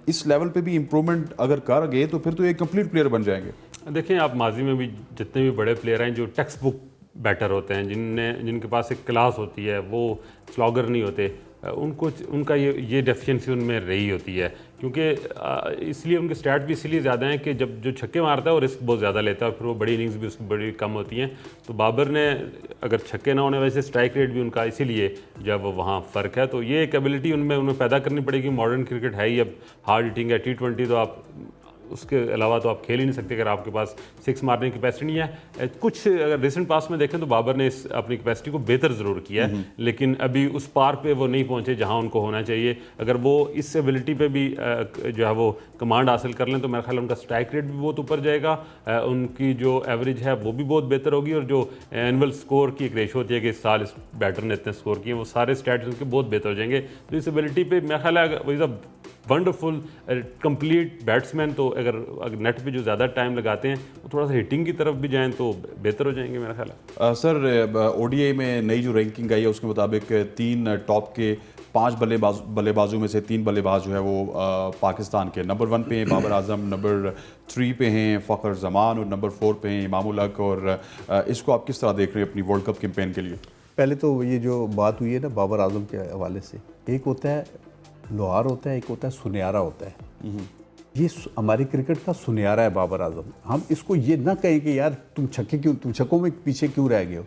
इस लेवल पे भी इम्प्रूवमेंट अगर कर गए तो फिर तो ये कंप्लीट प्लेयर बन जाएंगे। देखिए, आप माजी में भी जितने भी बड़े प्लेयर हैं जो टेक्स्ट बुक बैटर होते हैं, जिनके पास एक क्लास होती है, वो स्लॉगर नहीं होते, उनका ये डेफिशिएंसी उनमें रही होती है। क्योंकि इसलिए उनके स्टैट भी इसलिए ज़्यादा हैं कि जब जो छक्के मारता है वो रिस्क बहुत ज़्यादा लेता है और फिर वो बड़ी इनिंग्स भी उसकी बड़ी कम होती हैं। तो बाबर ने अगर छक्के ना होने वजह से स्ट्राइक रेट भी उनका इसीलिए जब वहाँ फ़र्क है। तो ये एक एबिलिटी उनमें पैदा करनी पड़ेगी। मॉडर्न क्रिकेट है ही अब हार्ड हिटिंग है, T20 तो आप उसके अलावा तो आप खेल ही नहीं सकते अगर आपके पास 6 मारने की कैपेसिटी नहीं है। कुछ अगर रिसेंट पास में देखें तो बाबर ने अपनी कैपेसिटी को बेहतर ज़रूर किया है, लेकिन अभी उस पार पे वो नहीं पहुंचे जहां उनको होना चाहिए। अगर वो इस एबिलिटी पे भी जो है वो कमांड हासिल कर लें तो मेरा ख्याल उनका स्ट्राइक रेट भी बहुत ऊपर जाएगा, उनकी जो एवरेज है वो भी बहुत बेहतर होगी और जो एनुअल स्कोर की एक रेशो होती है कि इस साल इस बैटर ने इतने स्कोर किए, वो सारे स्टैट्स उनके बहुत बेहतर हो जाएंगे। तो इस एबिलिटी पे मेरा ख्याल है वो is a wonderful complete batsman. तो अगर नेट पे जो ज़्यादा टाइम लगाते हैं वो थोड़ा सा हिटिंग की तरफ भी जाएं तो बेहतर हो जाएंगे मेरा ख्याल है। सर, ओडीआई में नई जो रैंकिंग आई है उसके मुताबिक 3 टॉप के 5 बल्लेबाजों में से 3 बल्लेबाज जो है वो पाकिस्तान के नंबर 1 पे हैं बाबर आजम, नंबर 3 पे हैं फ़खर जमान और नंबर 4 पे हैं इमामुल हक। और इसको आप किस तरह देख रहे हैं अपनी वर्ल्ड कप कैंपेन के लिए? पहले तो ये जो बात हुई है ना बाबर आजम के हवाले से, एक होता है लोहार होता है, एक होता है सुनहरा होता है। ये हमारी क्रिकेट का सुनहरा है बाबर आजम। हम इसको ये ना कहें कि यार तुम छक्कों में पीछे क्यों रह गए हो।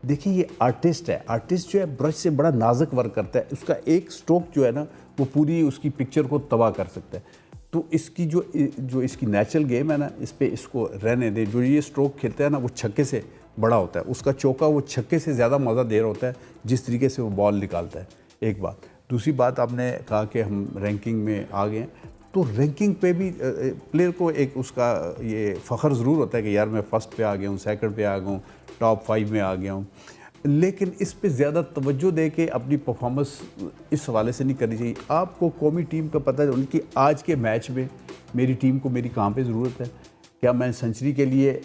देखिए ये आर्टिस्ट है, आर्टिस्ट जो है ब्रश से बड़ा नाजुक वर्क करता है, उसका एक स्ट्रोक जो है ना वो पूरी उसकी पिक्चर को तबाह कर सकता है। तो इसकी जो इसकी नेचुरल गेम है ना, इस पर इसको रहने दे। जो ये स्ट्रोक खेलता है ना वो छक्के से बड़ा होता है, उसका चौका वो छक्के से ज़्यादा मज़ा दे रहा होता है जिस तरीके से वो बॉल निकालता है। एक बात। दूसरी बात, आपने कहा कि हम रैंकिंग में आ गए हैं, तो रैंकिंग पे भी प्लेयर को एक उसका ये फ़ख्र ज़रूर होता है कि यार मैं फ़र्स्ट पे आ गया हूँ, सेकंड पे आ गया हूँ, टॉप 5 में आ गया हूँ। लेकिन इस पे ज़्यादा तवज्जो दे के अपनी परफॉर्मेंस इस हवाले से नहीं करनी चाहिए। आपको कौमी टीम का पता है उनकी आज के मैच में मेरी टीम को मेरी कहाँ पे ज़रूरत है। क्या मैं सेंचुरी के लिए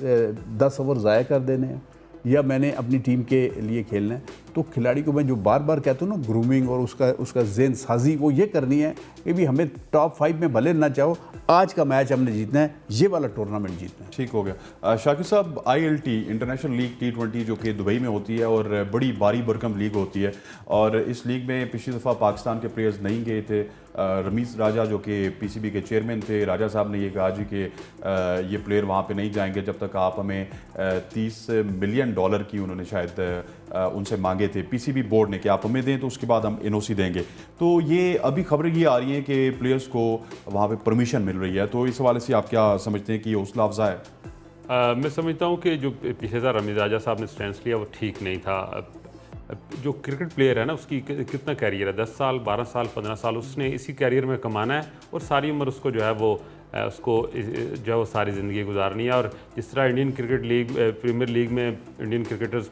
10 ओवर ज़ाया कर देने हैं या मैंने अपनी टीम के लिए खेलना है। तो खिलाड़ी को मैं जो बार बार कहता हूँ ना, ग्रूमिंग और उसका ज़हन साजी वो ये करनी है कि भी हमें टॉप 5 में भले ना चाहो, आज का मैच हमने जीतना है, ये वाला टूर्नामेंट जीतना है। ठीक हो गया। शाकिर साहब, ILT इंटरनेशनल लीग T20 जो कि दुबई में होती है और बड़ी भारी भरकम लीग होती है, और इस लीग में पिछली दफ़ा पाकिस्तान के प्लेयर्स नहीं गए थे। रमीज़ राजा जो कि PCB के चेयरमैन थे, राजा साहब ने ये कहा जी कि ये प्लेयर वहाँ पे नहीं जाएंगे जब तक आप हमें $30 मिलियन की उन्होंने शायद उनसे मांगे थे PCB बोर्ड ने कि आप हमें दें तो उसके बाद हम NOC देंगे। तो ये अभी खबरें ये आ रही हैं कि प्लेयर्स को वहाँ पे परमिशन मिल रही है। तो इस हवाले से आप क्या समझते हैं कि ये हौसला अफजा है? मैं समझता हूँ कि जो पिछले साल रमीज़ राजा साहब ने स्टैंड लिया वो ठीक नहीं था। जो क्रिकेट प्लेयर है ना उसकी कितना कैरियर है, 10 साल 12 साल 15 साल उसने इसी कैरियर में कमाना है और सारी उम्र उसको जो है वो उसको जो है वो सारी ज़िंदगी गुजारनी है। और जिस तरह Indian cricket league premier league में इंडियन क्रिकेटर्स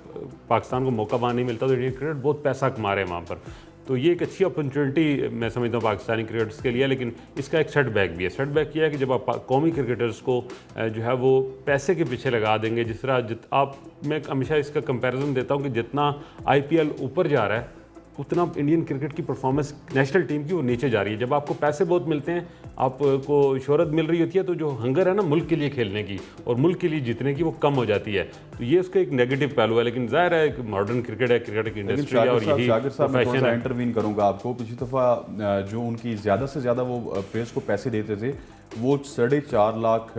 पाकिस्तान को मौका वहाँ नहीं मिलता, तो इंडियन क्रिकेट बहुत पैसा कमा रहे हैं वहाँ पर। तो ये एक अच्छी अपॉर्चुनिटी मैं समझता हूँ पाकिस्तानी क्रिकेटर्स के लिए, लेकिन इसका एक सेटबैक भी है। सेटबैक ये है कि जब आप कौमी क्रिकेटर्स को जो है वो पैसे के पीछे लगा देंगे, जिस तरह आप, मैं हमेशा इसका कंपैरिजन देता हूँ कि जितना IPL ऊपर जा रहा है उतना इंडियन क्रिकेट की परफॉर्मेंस नेशनल टीम की वो नीचे जा रही है। जब आपको पैसे बहुत मिलते हैं, आपको शोहरत मिल रही होती है, तो जो हंगर है ना मुल्क के लिए खेलने की और मुल्क के लिए जीतने की, वो कम हो जाती है। तो ये उसका एक नेगेटिव पहलू है, लेकिन जाहिर है कि मॉडर्न क्रिकेट है, क्रिकेट की इंडस्ट्री है और यही प्रोफेशन है। इंटरवीन करूंगा आपको। पिछली दफ़ा जो उनकी ज़्यादा से ज़्यादा वो प्लेयर्स को पैसे देते थे वो 4.5 लाख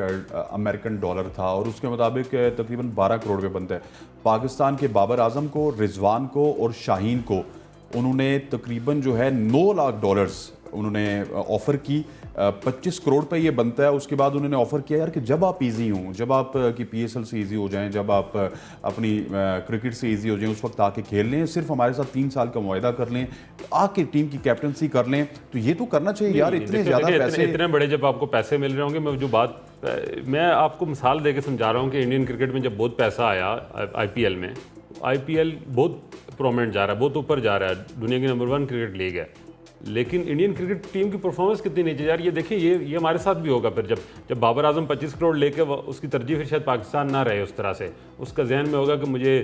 अमेरिकन डॉलर था और उसके मुताबिक तकरीबन 12 करोड़ रुपये बनता है। पाकिस्तान के बाबर आजम को, रिजवान को और शाहीन को उन्होंने तकरीबन जो है 9 लाख डॉलर्स उन्होंने ऑफ़र की। 25 करोड़ पे ये बनता है। उसके बाद उन्होंने ऑफ़र किया यार कि जब आप इजी हों, जब आप की PSL से इजी हो जाएं, जब आप अपनी क्रिकेट से इजी हो जाएं, उस वक्त आके खेल लें, सिर्फ हमारे साथ 3 साल का मुआहदा कर लें, आके टीम की कैप्टनसी कर लें। तो ये तो करना चाहिए यार, इतने ज़्यादा पैसे, इतने बड़े जब आपको पैसे मिल रहे होंगे। मैं आपको मिसाल दे के समझा रहा हूँ कि इंडियन क्रिकेट में जब बहुत पैसा आया IPL में, IPL बहुत प्रोमिनेंट जा रहा है, बहुत ऊपर जा रहा है, दुनिया की नंबर 1 क्रिकेट लीग है, लेकिन इंडियन क्रिकेट टीम की परफॉर्मेंस कितनी नीचे जा रही है। देखिए ये हमारे साथ भी होगा फिर जब बाबर आजम 25 करोड़ लेके उसकी तरजीह फिर शायद पाकिस्तान ना रहे उस तरह से, उसका जहन में होगा कि मुझे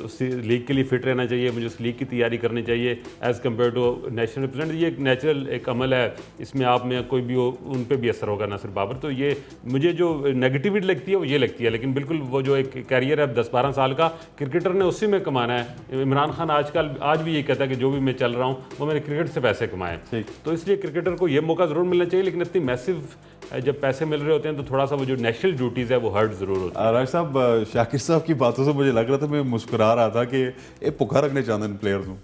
उस लीग के लिए फिट रहना चाहिए, मुझे उस लीग की तैयारी करनी चाहिए as compare to national represent. ये एक नेचुरल एक अमल है, इसमें आप में कोई भी हो उन पर भी असर होगा, ना सिर्फ बाबर। तो ये मुझे जो नेगेटिविटी लगती है वो ये लगती है, लेकिन बिल्कुल वो जो एक कैरियर है 10-12 साल का क्रिकेटर ने उसी में कमाना है। इमरान खान आज भी ये कहता है कि जो भी मैं चल रहा हूँ वो मैंने क्रिकेट से पैसे कमाए। तो इसलिए क्रिकेटर को ये मौका ज़रूर मिलना चाहिए, लेकिन इतनी मैसिव जब पैसे मिल रहे होते हैं तो थोड़ा सा वो जो नेशनल ड्यूटीज़ है वो हर्ट ज़रूर होती है। राज साहब, शाकिर साहब की बातों से मुझे लग रहा था, मैं मुस्कुरा रहा था कि ये पुखा रखने चाहते हैं प्लेयर को।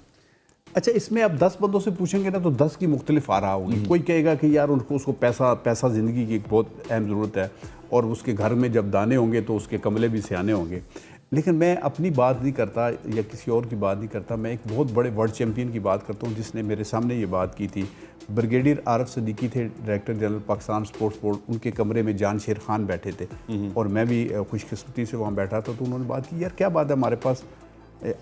अच्छा, इसमें आप 10 बंदों से पूछेंगे ना तो 10 की मुख्तलिफ आरा होगी। कोई कहेगा कि यार उसको पैसा ज़िंदगी की एक बहुत अहम ज़रूरत है और उसके घर में जब दाने होंगे तो उसके कमले भी सियाने होंगे। लेकिन मैं अपनी बात नहीं करता या किसी और की बात नहीं करता, मैं एक बहुत बड़े वर्ल्ड चैम्पियन की बात करता हूँ जिसने मेरे सामने ये बात की थी। ब्रिगेडियर आरफ सिद्दीकी थे, director general Pakistan sports board. उनके कमरे में जान शेर खान बैठे थे और मैं भी खुशकिस्मती से वहाँ बैठा था। तो उन्होंने बात की, यार क्या बात है हमारे पास,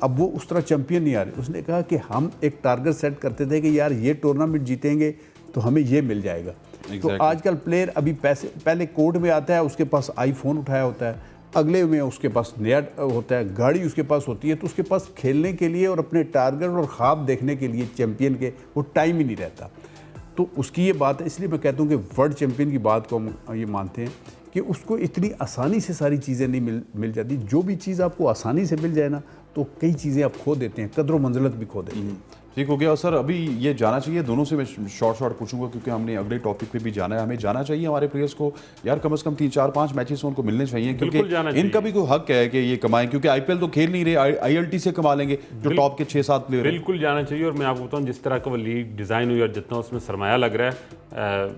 अब वो उस तरह चैम्पियन नहीं आ रहे। उसने कहा कि हम एक टारगेट सेट करते थे कि यार ये टूर्नामेंट जीतेंगे तो हमें ये मिल जाएगा। तो आजकल प्लेयर अभी पैसे, पहले कोर्ट में आता है, उसके पास आईफोन उठाया होता है, अगले में उसके पास नया होता है, गाड़ी उसके पास होती है, तो उसके पास खेलने के लिए और अपने टारगेट और ख्वाब देखने के लिए चैम्पियन के वो टाइम ही नहीं रहता। तो उसकी ये बात है, इसलिए मैं कहता हूँ कि वर्ल्ड चैम्पियन की बात को हम ये मानते हैं कि उसको इतनी आसानी से सारी चीज़ें नहीं मिल जाती। जो भी चीज़ आपको आसानी से मिल जाए ना तो कई चीज़ें आप खो देते हैं, कदर मंजिलत भी खो देते हैं। ठीक हो गया। और सर अभी ये जाना चाहिए दोनों से, मैं शॉर्ट पूछूंगा क्योंकि हमने अगले टॉपिक पे भी जाना है। हमें जाना चाहिए हमारे प्लेयर्स को यार कम से कम 3-4-5 मैचेस उनको मिलने चाहिए, क्योंकि इनका भी कोई हक है कि ये कमाएं, क्योंकि IPL तो खेल नहीं रहे, ILT से कमा लेंगे जो टॉप के 6-7 प्लेयर। बिल्कुल जाना चाहिए। और मैं आपको बताऊँ जिस तरह का वो लीग डिज़ाइन हुई और जितना उसमें सरमाया लग रहा है,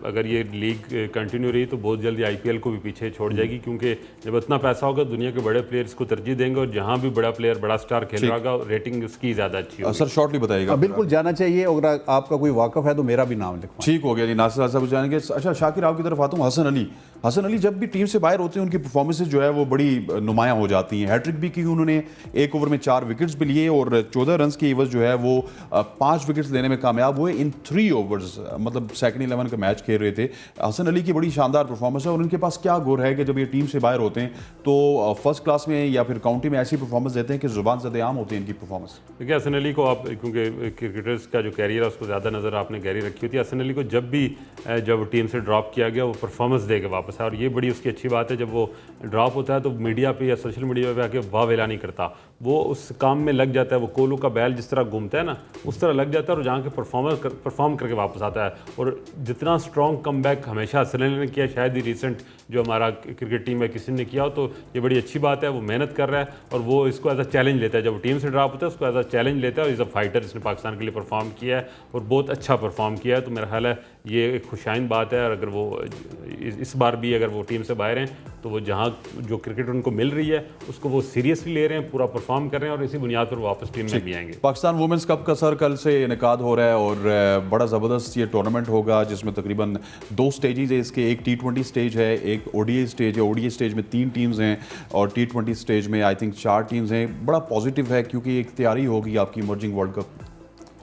अगर ये लीग कंटिन्यू रही तो बहुत जल्दी IPL को भी पीछे छोड़ जाएगी, क्योंकि जब इतना पैसा होगा दुनिया के बड़े प्लेयर्स को तरजीह देंगे और जहाँ भी बड़ा प्लेयर बड़ा स्टार खेल रहा होगा रेटिंग उसकी ज़्यादा अच्छी होगी। सर शॉर्टली बताइएगा। बिल्कुल जाना चाहिए, अगर आपका कोई वाकफ है तो मेरा भी नाम लिखवाएं। ठीक हो गया जी, नासिर साहब जानेंगे। अच्छा शाकिर, आपकी तरफ आता हूँ। हसन अली जब भी टीम से बाहर होते हैं उनकी परफॉर्मेंसेज जो है वो बड़ी नुमायां हो जाती हैं। हैट्रिक भी की उन्होंने, 1 ओवर में 4 विकेट्स भी लिए और 14 रन की एवज जो है वो 5 विकेट्स लेने में कामयाब हुए इन 3 ओवर्स, मतलब सेकंड 11 का मैच खेल रहे थे। हसन अली की बड़ी शानदार परफॉर्मेंस है और उनके पास क्या गुर है कि जब ये टीम से बाहर होते हैं तो फर्स्ट क्लास में या फिर काउंटी में ऐसी परफॉर्मेंस देते हैं कि जुबान ज़द-ए-आम होती है इनकी परफॉर्मेंस। देखिए हसन अली को आप, क्योंकि क्रिकेटर्स का जो कैरियर है उसको ज़्यादा नज़र आपने गहरी रखी होती है, हसन अली को जब टीम से ड्रॉप किया गया वो परफॉर्मेंस दे के वापस आया और ये बड़ी उसकी अच्छी बात है। जब वो ड्रॉप होता है तो मीडिया पे या सोशल मीडिया पे आके वाह वेला नहीं करता, वो उस काम में लग जाता है। वो कोलू का बैल जिस तरह घूमता है ना उस तरह लग जाता है और जहाँ के परफॉर्म करके वापस आता है। और जितना स्ट्रॉन्ग कम बैक हमेशा हसन अली ने किया, शायद ही रिसेंट जो हमारा क्रिकेट टीम है किसी ने किया हो, तो ये बड़ी अच्छी बात है। वो मेहनत कर रहा है और वो इसको एज अ चैलेंज लेता है। जब टीम से ड्रॉप होता है उसको एज अ चैलेंज लेता है और इज़ अ फाइटर। इसने पाकिस्तान के लिए परफॉर्म किया है और बहुत अच्छा परफॉर्म किया है। तो मेरा ख्याल है ये एक खुशाइन बात है। और अगर वो इस बार भी अगर वो टीम से बाहर हैं तो वो जहाँ जो क्रिकेट उनको मिल रही है उसको वो सीरियसली ले रहे हैं, पूरा परफॉर्म कर रहे हैं और इसी बुनियाद पर वापस टीम में भी आएंगे। पाकिस्तान वुमेंस कप का सर कल से इनेकाद हो रहा है और बड़ा ज़बरदस्त ये टूर्नामेंट होगा जिसमें तकरीबन 2 स्टेजेस है इसके। एक T20 स्टेज है, एक ODI स्टेज है। ODI स्टेज में 3 टीम्स हैं और T20 स्टेज में आई थिंक 4 टीम्स हैं। बड़ा पॉजिटिव है क्योंकि एक तैयारी होगी आपकी emerging world cup.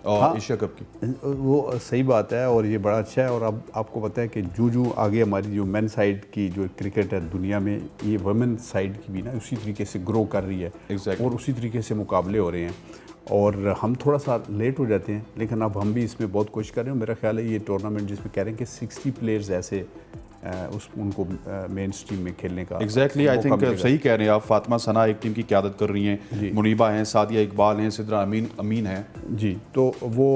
Asia cup की। वो सही बात है और ये बड़ा अच्छा है। और अब आपको पता है कि जू आगे हमारी जो मेन साइड की जो क्रिकेट है दुनिया में, ये वुमेन साइड की भी ना उसी तरीके से ग्रो कर रही है। Exactly. और उसी तरीके से मुकाबले हो रहे हैं और हम थोड़ा सा लेट हो जाते हैं, लेकिन अब हम भी इसमें बहुत कोशिश कर रहे हैं। मेरा ख्याल है ये टूर्नामेंट जिसमें कह रहे हैं कि 60 प्लेयर्स ऐसे उनको मेन स्ट्रीम में खेलने का एग्जैक्टली आई थिंक सही कह रहे हैं आप। फातिमा सना एक टीम की क़यादत कर रही हैं, मुनीबा हैं, सादिया इकबाल हैं, सिद्रा अमीन हैं जी। तो वो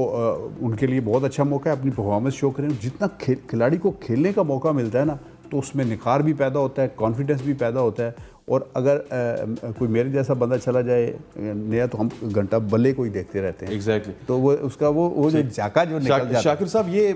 उनके लिए बहुत अच्छा मौका है, अपनी परफॉर्मेंस शो करें। जितना खिलाड़ी को खेलने का मौका मिलता है ना, तो उसमें निखार भी पैदा होता है, कॉन्फिडेंस भी पैदा होता है। और अगर कोई मेरे जैसा बंदा चला जाए नया, तो हम घंटा बल्ले को ही देखते रहते हैं। एग्जैक्टली तो वो उसका वो जो जाका जो निकल जाता है। शाकिर साहब, ये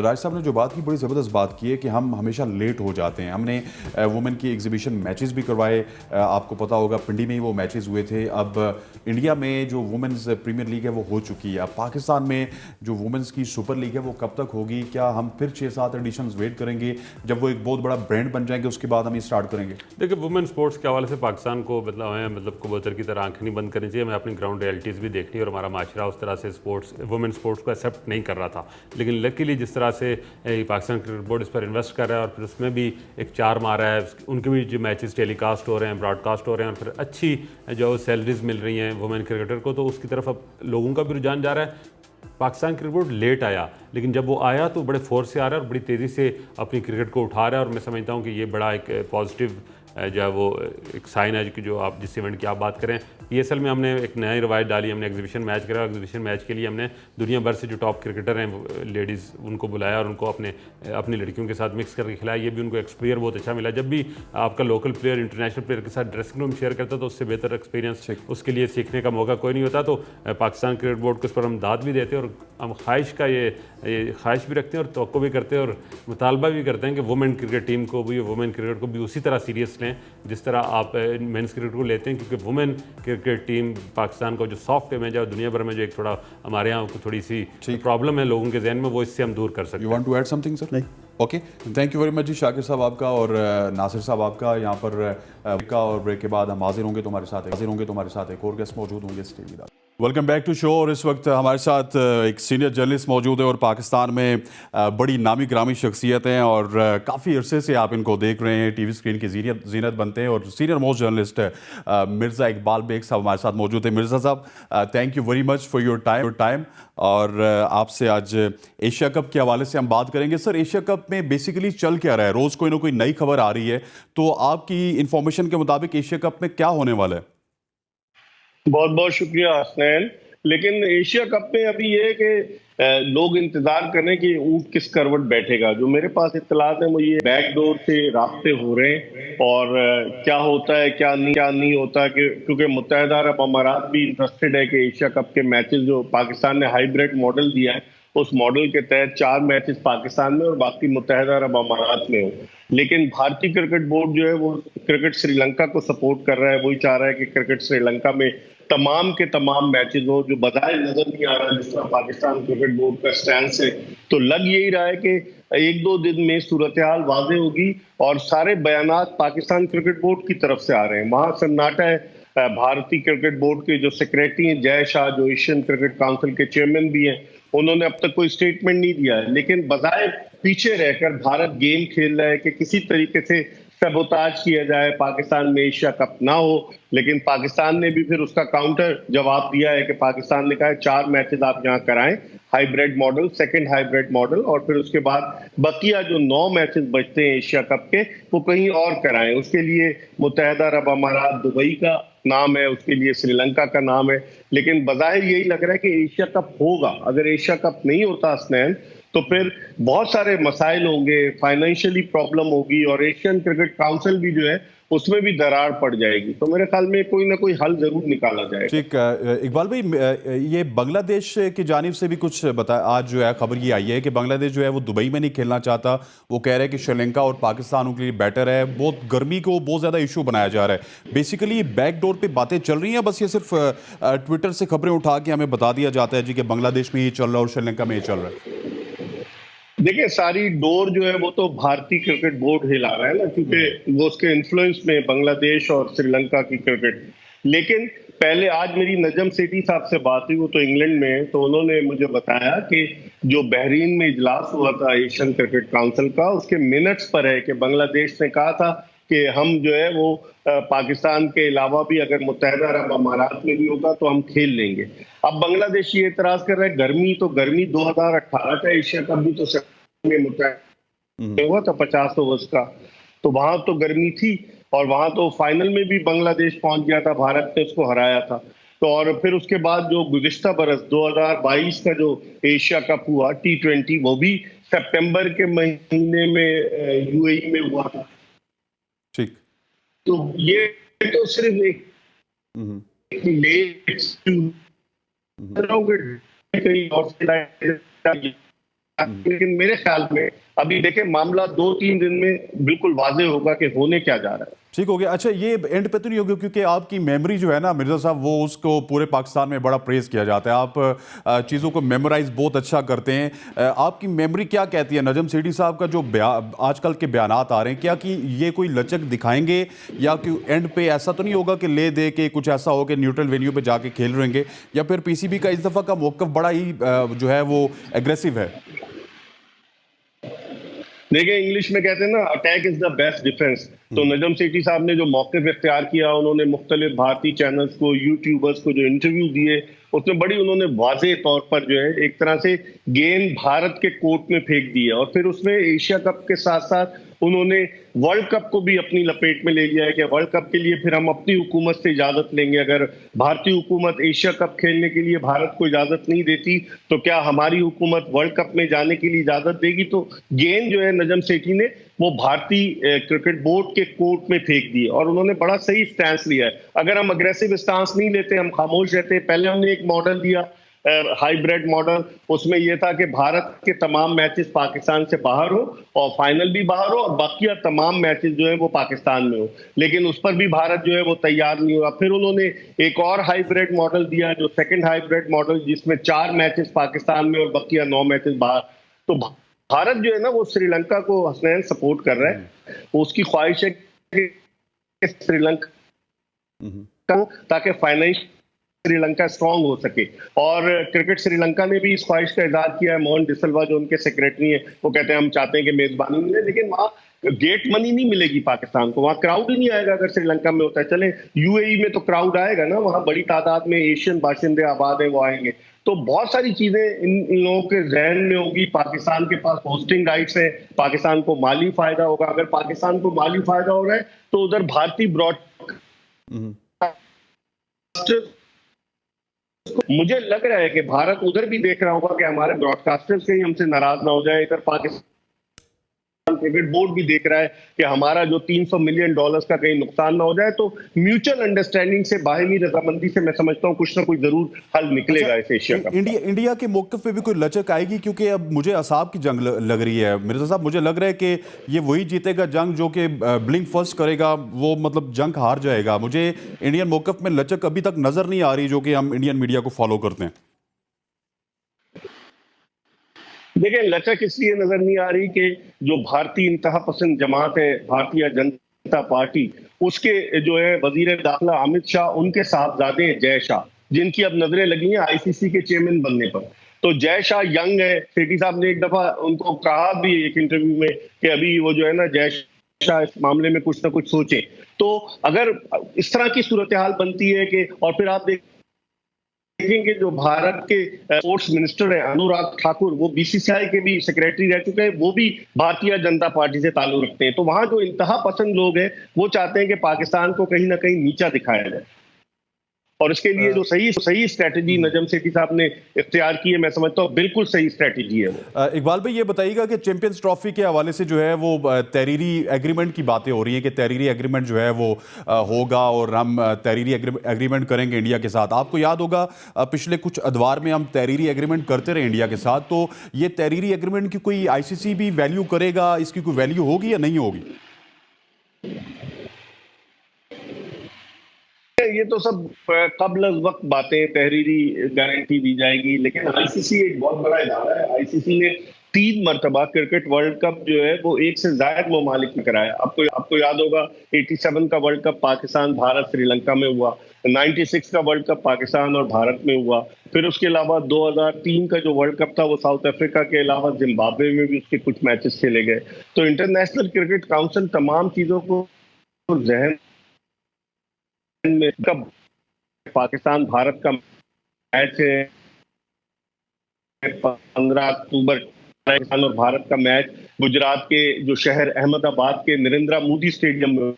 राज साहब ने जो बात की बड़ी ज़बरदस्त बात की है कि हम हमेशा लेट हो जाते हैं। हमने वुमेन की एग्जीबिशन मैचेस भी करवाए, आपको पता होगा पिंडी में ही वो मैचेस हुए थे। अब इंडिया में जो वुमेन्स प्रीमियर लीग है वो हो चुकी है। अब पाकिस्तान में जो वुमेन्स की सुपर लीग है वो कब तक होगी? क्या हम फिर 6-7 एडिशन वेट करेंगे जब वो एक बहुत बड़ा ब्रांड बन जाएंगे, उसके बाद हम ये स्टार्ट करेंगे? देखिए, वुमेन स्पोर्ट्स के हवाले से पाकिस्तान को मतलब कबूतर की तरह आंखें नहीं बंद करनी चाहिए। हमें अपनी ग्राउंड रियलिटीज़ भी देखनी और हमारा माशरा उस तरह से वुमेन स्पोर्ट्स को एक्सेप्ट नहीं कर रहा था। लेकिन लकीली जिस तरह से पाकिस्तान क्रिकेट बोर्ड इस पर इन्वेस्ट कर रहा है और फिर उसमें भी एक चार मारा है, उनके भी जो मैचेस टेलीकास्ट हो रहे हैं, ब्रॉडकास्ट हो रहे हैं और फिर अच्छी जो सैलरीज मिल रही हैं वुमेन क्रिकेटर को, तो उसकी तरफ अब लोगों का भी रुझान जा रहा है। पाकिस्तान क्रिकेट बोर्ड लेट आया, लेकिन जब वो आया तो बड़े फोर्स से आ रहा है और बड़ी तेज़ी से अपनी क्रिकेट को उठा रहा है। और मैं समझता हूँ कि ये बड़ा एक पॉजिटिव जो है वो एक साइन है कि जो आप जिस इवेंट की आप बात करें, PSL में हमने एक नई रवायत डाली। हमने एग्जीबिशन मैच करा। एग्जीबिशन मैच के लिए हमने दुनिया भर से जो टॉप क्रिकेटर हैं लेडीज़, उनको बुलाया और उनको अपनी लड़कियों के साथ मिक्स करके खिलाया। ये भी उनको एक्सपीरियंस बहुत अच्छा मिला। जब भी आपका लोकल प्लेयर इंटरनेशनल प्लेयर के साथ ड्रेसिंग रूम शेयर करता तो उससे बेहतर एक्सपीरियंस उसके लिए सीखने का मौका कोई नहीं होता। तो पाकिस्तान क्रिकेट बोर्ड को इस पर हम दाद भी देते हैं और हम ख्वाहिश भी रखते हैं और तवक्को भी करते हैं और मुतालबा भी करते हैं कि वुमेन क्रिकेट टीम को भी, वुमेन क्रिकेट को भी उसी तरह सीरियस लें जिस तरह आप मेंस क्रिकेट को लेते हैं। क्योंकि वुमेन क्रिकेट टीम पाकिस्तान का जो सॉफ्ट इमेज है और दुनिया भर में जो एक थोड़ा हमारे यहाँ थोड़ी सी प्रॉब्लम है लोगों के जहन में, वो इससे हम दूर कर सकते हैं। You want to add something sir? नहीं, okay, thank you very much जी शाकिर साहब आपका और नासिर साहब आपका। यहाँ पर और ब्रेक के बाद हम हाजिर होंगे तुम्हारे साथ एक और गेस्ट मौजूद होंगे। Stay with us. Welcome back to show. और इस वक्त हमारे साथ एक सीनियर जर्नलिस्ट मौजूद है और पाकिस्तान में बड़ी नामी ग्रामी शख्सियत हैं और काफ़ी अरसे से आप इनको देख रहे हैं, टीवी स्क्रीन की जीनत बनते हैं। और senior most journalist Mirza Iqbal Baig साहब हमारे साथ मौजूद हैं। मिर्ज़ा साहब, thank you very much for your time. और आपसे आज एशिया कप के हवाले से हम बात करेंगे। सर, एशिया कप में बेसिकली चल क्या रहा है? रोज़ कोई ना कोई नई खबर आ रही है, तो आपकी इंफॉर्मेशन के मुताबिक एशिया कप में क्या होने वाला है? बहुत बहुत शुक्रिया हसनैन। लेकिन एशिया कप में अभी ये है कि लोग इंतजार कर रहे हैं कि ऊँट किस करवट बैठेगा। जो मेरे पास इत्तलात है वो ये बैकडोर से राब्ते हो रहे हैं और क्या होता है क्या नहीं होता, कि क्योंकि मुत्तहिदा अरब अमारात भी इंटरेस्टेड है कि एशिया कप के मैचेस जो पाकिस्तान ने हाइब्रिड मॉडल दिया है उस मॉडल के तहत 4 मैचेस पाकिस्तान में और बाकी मुत्तहिदा अरब अमारात में हो। लेकिन भारतीय क्रिकेट बोर्ड जो है वो क्रिकेट श्रीलंका को सपोर्ट कर रहा है। वही चाह रहा है कि क्रिकेट श्रीलंका में तमाम के तमाम मैचेस हो, जो बजाय नजर नहीं आ रहा जिस तरह पाकिस्तान क्रिकेट बोर्ड का स्टैंड है। तो लग यही रहा है कि 1-2 दिन में सूरत हाल वाज़ेह होगी और सारे बयानात पाकिस्तान क्रिकेट बोर्ड की तरफ से आ रहे हैं। वहाँ सन्नाटा है। भारतीय क्रिकेट बोर्ड के जो सेक्रेटरी हैं जय शाह, जो एशियन क्रिकेट काउंसिल के चेयरमैन भी हैं, उन्होंने अब तक कोई स्टेटमेंट नहीं दिया है। लेकिन बजाय पीछे रहकर भारत गेम खेल रहा है कि किसी तरीके से सबोताज किया जाए, पाकिस्तान में एशिया कप ना हो। लेकिन पाकिस्तान ने भी फिर उसका काउंटर जवाब दिया है कि पाकिस्तान ने कहा है 4 मैचेस आप यहाँ कराएं, hybrid model, second hybrid model, और फिर उसके बाद बकिया जो 9 मैचेस बचते हैं एशिया कप के वो कहीं और कराएं। उसके लिए मुत्तहिदा अरब अमारात, दुबई का नाम है, उसके लिए श्रीलंका का नाम है। लेकिन बज़ाहिर यही लग रहा है कि एशिया कप होगा। अगर एशिया कप नहीं होता हसनैन तो फिर बहुत सारे मसाइल होंगे, फाइनेंशियली प्रॉब्लम होगी और एशियन क्रिकेट काउंसिल भी जो है उसमें भी दरार पड़ जाएगी। तो मेरे ख्याल में कोई ना कोई हल जरूर निकाला जाएगा। ठीक, इकबाल भाई, ये बांग्लादेश की जानिब से भी कुछ बता, आज जो है खबर ये आई है कि बांग्लादेश जो है वो दुबई में नहीं खेलना चाहता। वो कह रहे हैं कि श्रीलंका और पाकिस्तान उनके लिए बेटर है। बहुत गर्मी को बहुत ज़्यादा इशू बनाया जा रहा है। बेसिकली बैकडोर पे बातें चल रही हैं, बस ये सिर्फ ट्विटर से खबरें उठा के हमें बता दिया जाता है जी कि बांग्लादेश में ये चल रहा है और श्रीलंका में ये चल रहा है। देखिए, सारी डोर जो है वो तो भारतीय क्रिकेट बोर्ड हिला रहा है ना, क्योंकि वो उसके इन्फ्लुएंस में बांग्लादेश और श्रीलंका की क्रिकेट। लेकिन पहले आज मेरी नजम सेठी साहब से बात हुई, वो तो इंग्लैंड में है, तो उन्होंने मुझे बताया कि जो बहरीन में इजलास हुआ था एशियन क्रिकेट काउंसिल का, उसके मिनट्स पर है कि बांग्लादेश ने कहा था कि हम जो है वो पाकिस्तान के अलावा भी अगर मुत्तहदा अरब अमारात में भी होगा तो हम खेल लेंगे। अब बांग्लादेश ये एतराज कर रहा है, गर्मी 2018 का एशिया कप भी तो में मुत्तहदा हुआ था 50 ओवर्स का, तो वहां तो गर्मी थी और वहां तो फाइनल में भी बांग्लादेश पहुंच गया था, भारत ने उसको हराया था। तो और फिर उसके बाद जो गुज़िश्ता बरस 2022 का जो एशिया कप हुआ T20, वो भी सितंबर के महीने में यूएई में हुआ था। ठीक। तो ये तो सिर्फ एक लेट कहीं और से, लेकिन मेरे ख्याल में अभी देखें मामला 2-3 दिन में बिल्कुल वाज़ेह होगा कि होने क्या जा रहा है। ठीक हो गया। अच्छा, ये एंड पे तो नहीं होगा क्योंकि आपकी मेमोरी जो है ना मिर्जा साहब, वो उसको पूरे पाकिस्तान में बड़ा प्रेज किया जाता है, आप चीज़ों को मेमोराइज बहुत अच्छा करते हैं। आपकी मेमोरी क्या कहती है नजम सेठी साहब का जो आजकल के बयानात आ रहे हैं, क्या कि ये कोई लचक दिखाएंगे या कि एंड पे ऐसा तो नहीं होगा कि ले दे के कुछ ऐसा हो कि न्यूट्रल वेन्यू पे जाके खेल रहेंगे, या फिर पीसीबी का इस दफ़ा का मौक़िफ़ बड़ा ही जो है वो एग्रेसिव है? देखिए इंग्लिश में कहते हैं ना, attack is the best defence. तो नजम सेठी साहब ने जो मौक़िफ़ इख्तियार किया, उन्होंने मुख्तलिफ भारतीय चैनल्स को, यूट्यूबर्स को जो इंटरव्यू दिए, उसमें बड़ी उन्होंने वाज़ेह तौर पर जो है एक तरह से गेंद भारत के कोर्ट में फेंक दी है। और फिर उसमें एशिया कप के साथ साथ उन्होंने वर्ल्ड कप को भी अपनी लपेट में ले लिया है कि वर्ल्ड कप के लिए फिर हम अपनी हुकूमत से इजाजत लेंगे। अगर भारतीय हुकूमत एशिया कप खेलने के लिए भारत को इजाजत नहीं देती तो क्या हमारी हुकूमत वर्ल्ड कप में जाने के लिए इजाजत देगी? तो गेंद जो है नजम सेठी ने वो भारतीय क्रिकेट बोर्ड के कोर्ट में फेंक दी और उन्होंने बड़ा सही स्टैंस लिया है। अगर हम अग्रेसिव स्टांस नहीं लेते, हम खामोश रहते, पहले हमने एक मॉडल दिया हाइब्रिड मॉडल, उसमें यह था कि भारत के तमाम मैचेस पाकिस्तान से बाहर हो और फाइनल भी बाहर हो और बाकी तमाम मैचेस जो है वो पाकिस्तान में हो, लेकिन उस पर भी भारत जो है वो तैयार नहीं हुआ। फिर उन्होंने एक और हाइब्रिड मॉडल दिया, जो सेकंड हाइब्रिड मॉडल, जिसमें 4 मैचेस पाकिस्तान में और बाकी 9 मैचेस बाहर। तो भारत जो है ना वो श्रीलंका को हसनैन सपोर्ट कर रहा है, उसकी ख्वाहिश है कि श्रीलंका ताकि फाइनेंशियल श्रीलंका स्ट्रांग हो सके। और क्रिकेट श्रीलंका ने भी इस ख्वाहिश का इजहार किया है। मोहन डिसल्वा जो उनके सेक्रेटरी हैं, वो कहते हैं हम चाहते हैं कि मेजबानी मिले, लेकिन वहां गेट मनी नहीं मिलेगी पाकिस्तान को, वहां क्राउड ही नहीं आएगा। अगर श्रीलंका में होता है, चले यूएई में तो क्राउड आएगा ना, वहां बड़ी तादाद में एशियन बाशिंदे आबाद है, वो आएंगे। तो बहुत सारी चीजें इन लोगों के जहन में होगी। पाकिस्तान के पास होस्टिंग राइट्स है, पाकिस्तान को माली फायदा होगा। अगर पाकिस्तान को माली फायदा हो रहा है तो उधर भारतीय मुझे लग रहा है कि भारत उधर भी देख रहा होगा कि हमारे ब्रॉडकास्टर्स कहीं हमसे नाराज ना हो जाए। इधर पाकिस्तान क्रिकेट बोर्ड भी देख रहा है कि हमारा जो $300 मिलियन का कहीं नुकसान ना हो जाए। तो म्यूचुअल अंडरस्टैंडिंग से, बाहमी रजामंदी से मैं समझता हूं कुछ ना कुछ जरूर हल निकलेगा इस एशिया कप। इंडिया के मौक़िफ़ पे भी कोई लचक आएगी? क्योंकि अब मुझे असाब की जंग लग रही है मिर्जा साहब, मुझे लग रहा है कि ये वही जीतेगा जंग जो कि ब्लिंक फर्स्ट करेगा, वो मतलब जंग हार जाएगा। मुझे इंडियन मौक़िफ़ में लचक अभी तक नजर नहीं आ रही जो कि हम इंडियन मीडिया को फॉलो करते हैं। देखिए लचक इसलिए नजर नहीं आ रही कि जो भारतीय इंतहा पसंद जमात है, भारतीय जनता पार्टी, उसके जो है वजीर दाखिला अमित शाह, उनके साहबजादे जय शाह, जिनकी अब नजरें लगी हैं आईसीसी के चेयरमैन बनने पर। तो जय शाह यंग है, सेठी साहब ने एक दफा उनको कहा भी एक इंटरव्यू में कि अभी वो जो है ना जय शाह इस मामले में कुछ ना कुछ सोचे। तो अगर इस तरह की सूरत हाल बनती है कि, और फिर आप देखेंगे जो भारत के स्पोर्ट्स मिनिस्टर है अनुराग ठाकुर, वो बीसीसीआई के भी सेक्रेटरी रह चुके हैं, वो भी भारतीय जनता पार्टी से ताल्लुक रखते हैं। तो वहां जो इंतहा पसंद लोग हैं वो चाहते हैं कि पाकिस्तान को कहीं ना कहीं नीचा दिखाया जाए, और इसके लिए जो सही स्ट्रेटजी नजम सेठी साहब ने इख्तियार की है, मैं समझता हूँ बिल्कुल सही स्ट्रेटजी है वो। इकबाल भाई, ये बताइएगा कि चैंपियंस ट्रॉफी के हवाले से जो है वो तहरीरी एग्रीमेंट की बातें हो रही हैं कि तहरीरी एग्रीमेंट जो है वो होगा और हम तहरीरी एग्रीमेंट करेंगे इंडिया के साथ। आपको याद होगा पिछले कुछ अदवार में हम तहरीरी एग्रीमेंट करते रहे इंडिया के साथ, तो ये तहरीरी एग्रीमेंट की कोई आईसीसी भी वैल्यू करेगा, इसकी कोई वैल्यू होगी या नहीं होगी? ये तो सब कब्ल वक्त बातें, तहरीरी गारंटी दी जाएगी, लेकिन आईसीसी एक बहुत बड़ा इदारा है। आईसीसी ने 3 मरतबा क्रिकेट वर्ल्ड कप जो है वो 1 से ज्यादा ममालिक में कराया। आपको याद होगा 87 का वर्ल्ड कप पाकिस्तान, भारत, श्रीलंका में हुआ। 96 का वर्ल्ड कप पाकिस्तान और भारत में हुआ, फिर उसके अलावा 2003 का जो वर्ल्ड कप था वो साउथ अफ्रीका के अलावा जिम्बाब्वे में भी उसके कुछ मैचेस खेले गए। तो इंटरनेशनल क्रिकेट काउंसिल तमाम चीज़ों को जहन में, कब पाकिस्तान भारत का मैच है 15 अक्टूबर, पाकिस्तान और भारत का मैच गुजरात के जो शहर अहमदाबाद के नरेंद्र मोदी स्टेडियम में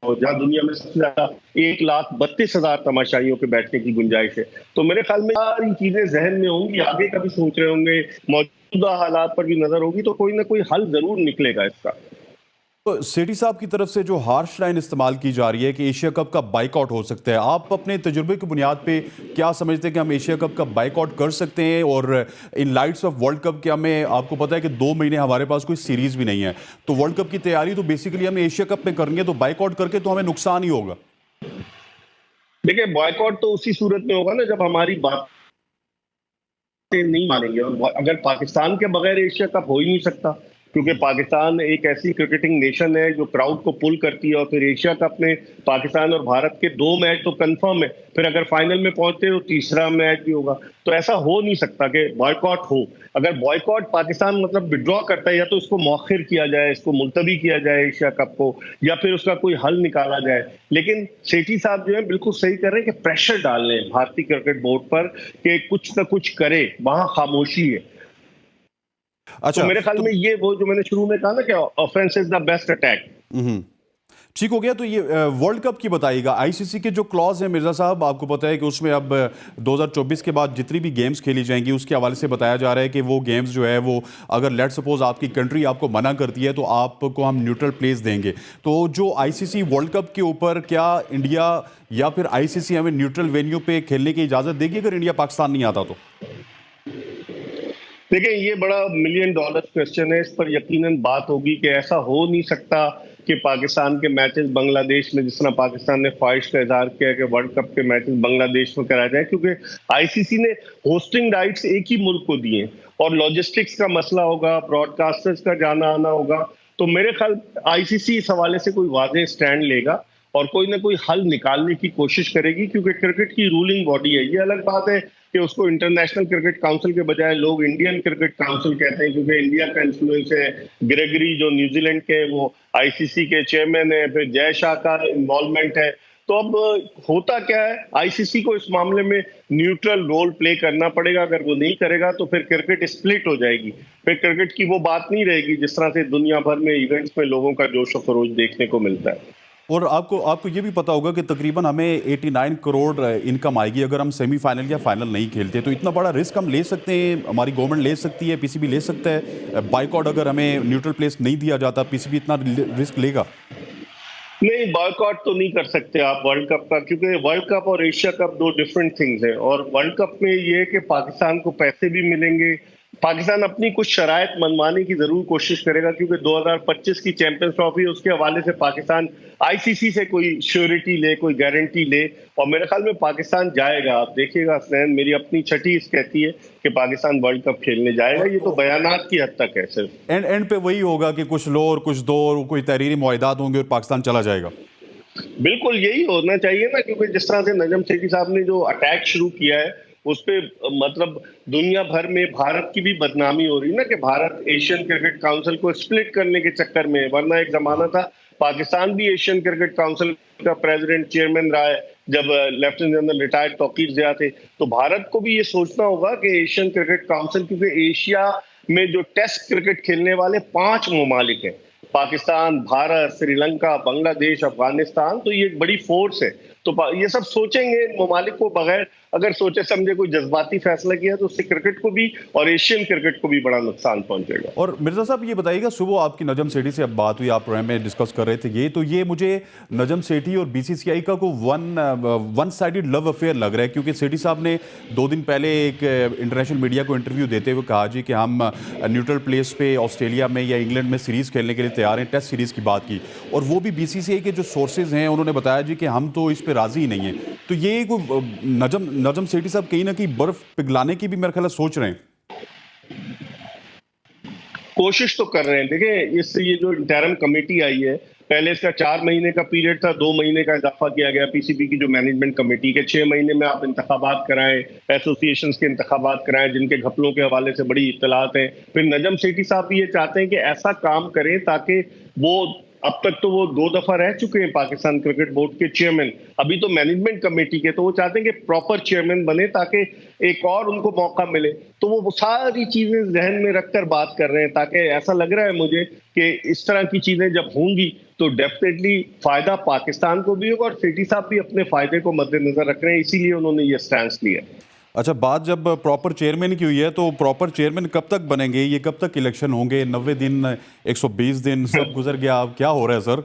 हो, जहां दुनिया में सबसे ज्यादा 1,32,000 तमाशाइयों के बैठने की गुंजाइश है। तो मेरे ख्याल में सारी चीजें जहन में होंगी, आगे का भी सोच रहे होंगे, मौजूदा हालात पर भी नजर होगी, तो कोई ना कोई हल जरूर निकलेगा इसका। तो सेठी साहब की तरफ से जो हार्श लाइन इस्तेमाल की जा रही है कि एशिया कप का बाइकआउट हो सकता है, आप अपने तजुर्बे की बुनियाद पे क्या समझते हैं कि हम एशिया कप का बाइकआउट कर सकते हैं? और in lights off world cup के हमें, आपको पता है कि 2 महीने हमारे पास कोई सीरीज भी नहीं है, तो वर्ल्ड कप की तैयारी तो बेसिकली हमें एशिया कप में करनी है, तो बाइकआउट करके तो हमें नुकसान ही होगा। देखिए, बॉयकॉट तो उसी सूरत में होगा ना जब हमारी बात नहीं मानेंगे, और अगर पाकिस्तान के बगैर एशिया कप हो ही नहीं सकता, क्योंकि पाकिस्तान एक ऐसी क्रिकेटिंग नेशन है जो क्राउड को पुल करती है, और फिर एशिया कप में पाकिस्तान और भारत के 2 मैच तो कंफर्म है, फिर अगर फाइनल में पहुंचते तो तीसरा मैच भी होगा। तो ऐसा हो नहीं सकता कि बॉयकॉट हो। अगर बॉयकॉट पाकिस्तान मतलब विड्रॉ करता है, या तो इसको मौखिर किया जाए, इसको मुलतवी किया जाए एशिया कप को, या फिर उसका कोई हल निकाला जाए। लेकिन सेठी साहब जो है बिल्कुल सही कर रहे हैं कि प्रेशर डाल रहे हैं भारतीय क्रिकेट बोर्ड पर कि कुछ ना कुछ करे, वहां खामोशी है। अच्छा, तो मेरे ख्याल में ये वो जो मैंने शुरू में कहा ना कि offence is the best attack. ठीक हो गया। तो ये वर्ल्ड कप की बताइएगा, आईसीसी के जो क्लॉज है मिर्जा साहब, आपको पता है कि उसमें अब 2024 के बाद जितनी भी गेम्स खेली जाएंगी उसके हवाले से बताया जा रहा है कि वो गेम्स जो है वो अगर लेट सपोज आपकी कंट्री आपको मना करती है तो आपको हम न्यूट्रल प्लेस देंगे। तो जो आईसीसी वर्ल्ड कप के ऊपर, क्या इंडिया या फिर आईसीसी हमें न्यूट्रल वेन्यू पे खेलने की इजाज़त देगी अगर इंडिया पाकिस्तान नहीं आता तो? देखिए, ये बड़ा $1 मिलियन क्वेश्चन है। इस पर यकीनन बात होगी कि ऐसा हो नहीं सकता कि पाकिस्तान के मैचेस बांग्लादेश में, जिस तरह पाकिस्तान ने ख्वाहिश का इजहार किया कि वर्ल्ड कप के मैचेस बांग्लादेश में कराया जाए, क्योंकि आईसीसी ने होस्टिंग राइट्स एक ही मुल्क को दिए और लॉजिस्टिक्स का मसला होगा, ब्रॉडकास्टर्स का जाना आना होगा। तो मेरे ख्याल आईसीसी इस हवाले से कोई वाज़ेह स्टैंड लेगा और कोई ना कोई हल निकालने की कोशिश करेगी, क्योंकि क्रिकेट की रूलिंग बॉडी है। ये अलग बात है कि उसको इंटरनेशनल क्रिकेट काउंसिल के बजाय लोग इंडियन क्रिकेट काउंसिल कहते हैं, क्योंकि इंडिया का इन्फ्लुएंस है। ग्रेगरी जो न्यूजीलैंड के, वो आईसीसी के चेयरमैन है, फिर जय शाह का इन्वॉल्वमेंट है। तो अब होता क्या है, आईसीसी को इस मामले में न्यूट्रल रोल प्ले करना पड़ेगा। अगर वो नहीं करेगा तो फिर क्रिकेट स्प्लिट हो जाएगी, फिर क्रिकेट की वो बात नहीं रहेगी जिस तरह से दुनिया भर में इवेंट्स में लोगों का जोश और खरोश देखने को मिलता है। और आपको ये भी पता होगा कि तकरीबन हमें 89 करोड़ इनकम आएगी अगर हम सेमीफाइनल या फाइनल नहीं खेलते। तो इतना बड़ा रिस्क हम ले सकते हैं, हमारी गवर्नमेंट ले सकती है, पीसीबी ले सकता है? बाइकआउट अगर हमें न्यूट्रल प्लेस नहीं दिया जाता, पीसीबी इतना रिस्क लेगा? नहीं, बॉयकॉट तो नहीं कर सकते आप वर्ल्ड कप का, क्योंकि वर्ल्ड कप और एशिया कप 2 डिफरेंट थिंग्स हैं। और वर्ल्ड कप में ये है कि पाकिस्तान को पैसे भी मिलेंगे, पाकिस्तान अपनी कुछ शराइत मनवाने की जरूर कोशिश करेगा, क्योंकि 2025 की चैंपियंस ट्रॉफी, उसके हवाले से पाकिस्तान आईसीसी से कोई श्योरिटी ले, कोई गारंटी ले, और मेरे ख्याल में पाकिस्तान जाएगा। आप देखिएगा स्नैन, मेरी अपनी छठी कहती है कि पाकिस्तान वर्ल्ड कप खेलने जाएगा। ये तो बयानात की हद तक है सिर्फ। एंड पे वही होगा कि कुछ लो और कुछ दो, और कोई तहरीरी मुआहदात होंगे और पाकिस्तान चला जाएगा। बिल्कुल यही होना चाहिए ना, क्योंकि जिस तरह से नजम सेठी साहब ने जो अटैक शुरू किया है उस पे मतलब दुनिया भर में भारत की भी बदनामी हो रही है ना, कि भारत एशियन क्रिकेट काउंसिल को स्प्लिट करने के चक्कर में, वरना एक जमाना था पाकिस्तान भी एशियन क्रिकेट काउंसिल का प्रेसिडेंट चेयरमैन रहा है जब लेफ्टिनेंट जनरल रिटायर्ड तौकीर जिया थे। तो भारत को भी ये सोचना होगा कि एशियन क्रिकेट काउंसिल, क्योंकि एशिया में जो टेस्ट क्रिकेट खेलने वाले 5 ममालिक हैं, पाकिस्तान, भारत, श्रीलंका, बांग्लादेश, अफगानिस्तान, तो ये एक बड़ी फोर्स है। तो ये सब सोचेंगे ममालिक को, बगैर अगर सोचे समझे कोई जज्बाती फैसला किया तो उससे क्रिकेट को भी और एशियन क्रिकेट को भी बड़ा नुकसान पहुंचेगा। और मिर्जा साहब ये बताइएगा, सुबह आपकी नजम सेठी से अब बात हुई, आप प्रोग्राम में डिस्कस कर रहे थे ये, तो ये मुझे नजम सेठी और बीसीसीआई का को वन साइडेड लव अफेयर लग रहा है, क्योंकि सेठी साहब ने 2 दिन पहले एक इंटरनेशनल मीडिया को इंटरव्यू देते हुए कहा जी कि हम न्यूट्रल प्लेस पे ऑस्ट्रेलिया में या इंग्लैंड में सीरीज़ खेलने के लिए तैयार हैं, टेस्ट सीरीज़ की बात की, और वो भी बीसीसीआई के जो सोर्सेज हैं उन्होंने बताया जी कि हम तो इस पर राज़ी ही नहीं है। तो ये नजम सेठी साहब कहीं ना कहीं बर्फ पिघलाने की भी मेरे ख्याल सोच रहे हैं। कोशिश तो कर रहे हैं। देखिए, इससे ये जो इंटरिम कमेटी आई है पहले इसका 4 महीने का पीरियड था, 2 महीने का इजाफा किया गया पीसीबी की जो मैनेजमेंट कमेटी के। 6 महीने में आप इंतखाबात कराएं, एसोसिएशन के इंतखाबात कराएं जिनके घपलों के हवाले से बड़ी इत्तलात है। फिर नजम सेठी साहब भी ये चाहते हैं कि ऐसा काम करें ताकि वो, अब तक तो वो 2 दफा रह चुके हैं पाकिस्तान क्रिकेट बोर्ड के चेयरमैन, अभी तो मैनेजमेंट कमेटी के, तो वो चाहते हैं कि प्रॉपर चेयरमैन बने ताकि एक और उनको मौका मिले। तो वो सारी चीजें जहन में रखकर बात कर रहे हैं, ताकि ऐसा लग रहा है मुझे कि इस तरह की चीजें जब होंगी तो डेफिनेटली फायदा पाकिस्तान को भी होगा, और सेठी साहब भी अपने फायदे को मद्देनजर रख रहे हैं, इसीलिए उन्होंने ये स्टैंड लिया। अच्छा, बात जब प्रॉपर चेयरमैन की हुई है तो प्रॉपर चेयरमैन कब तक बनेंगे? ये कब तक इलेक्शन होंगे? 90 दिन, 120 दिन सब गुजर गया, अब क्या हो रहा है सर?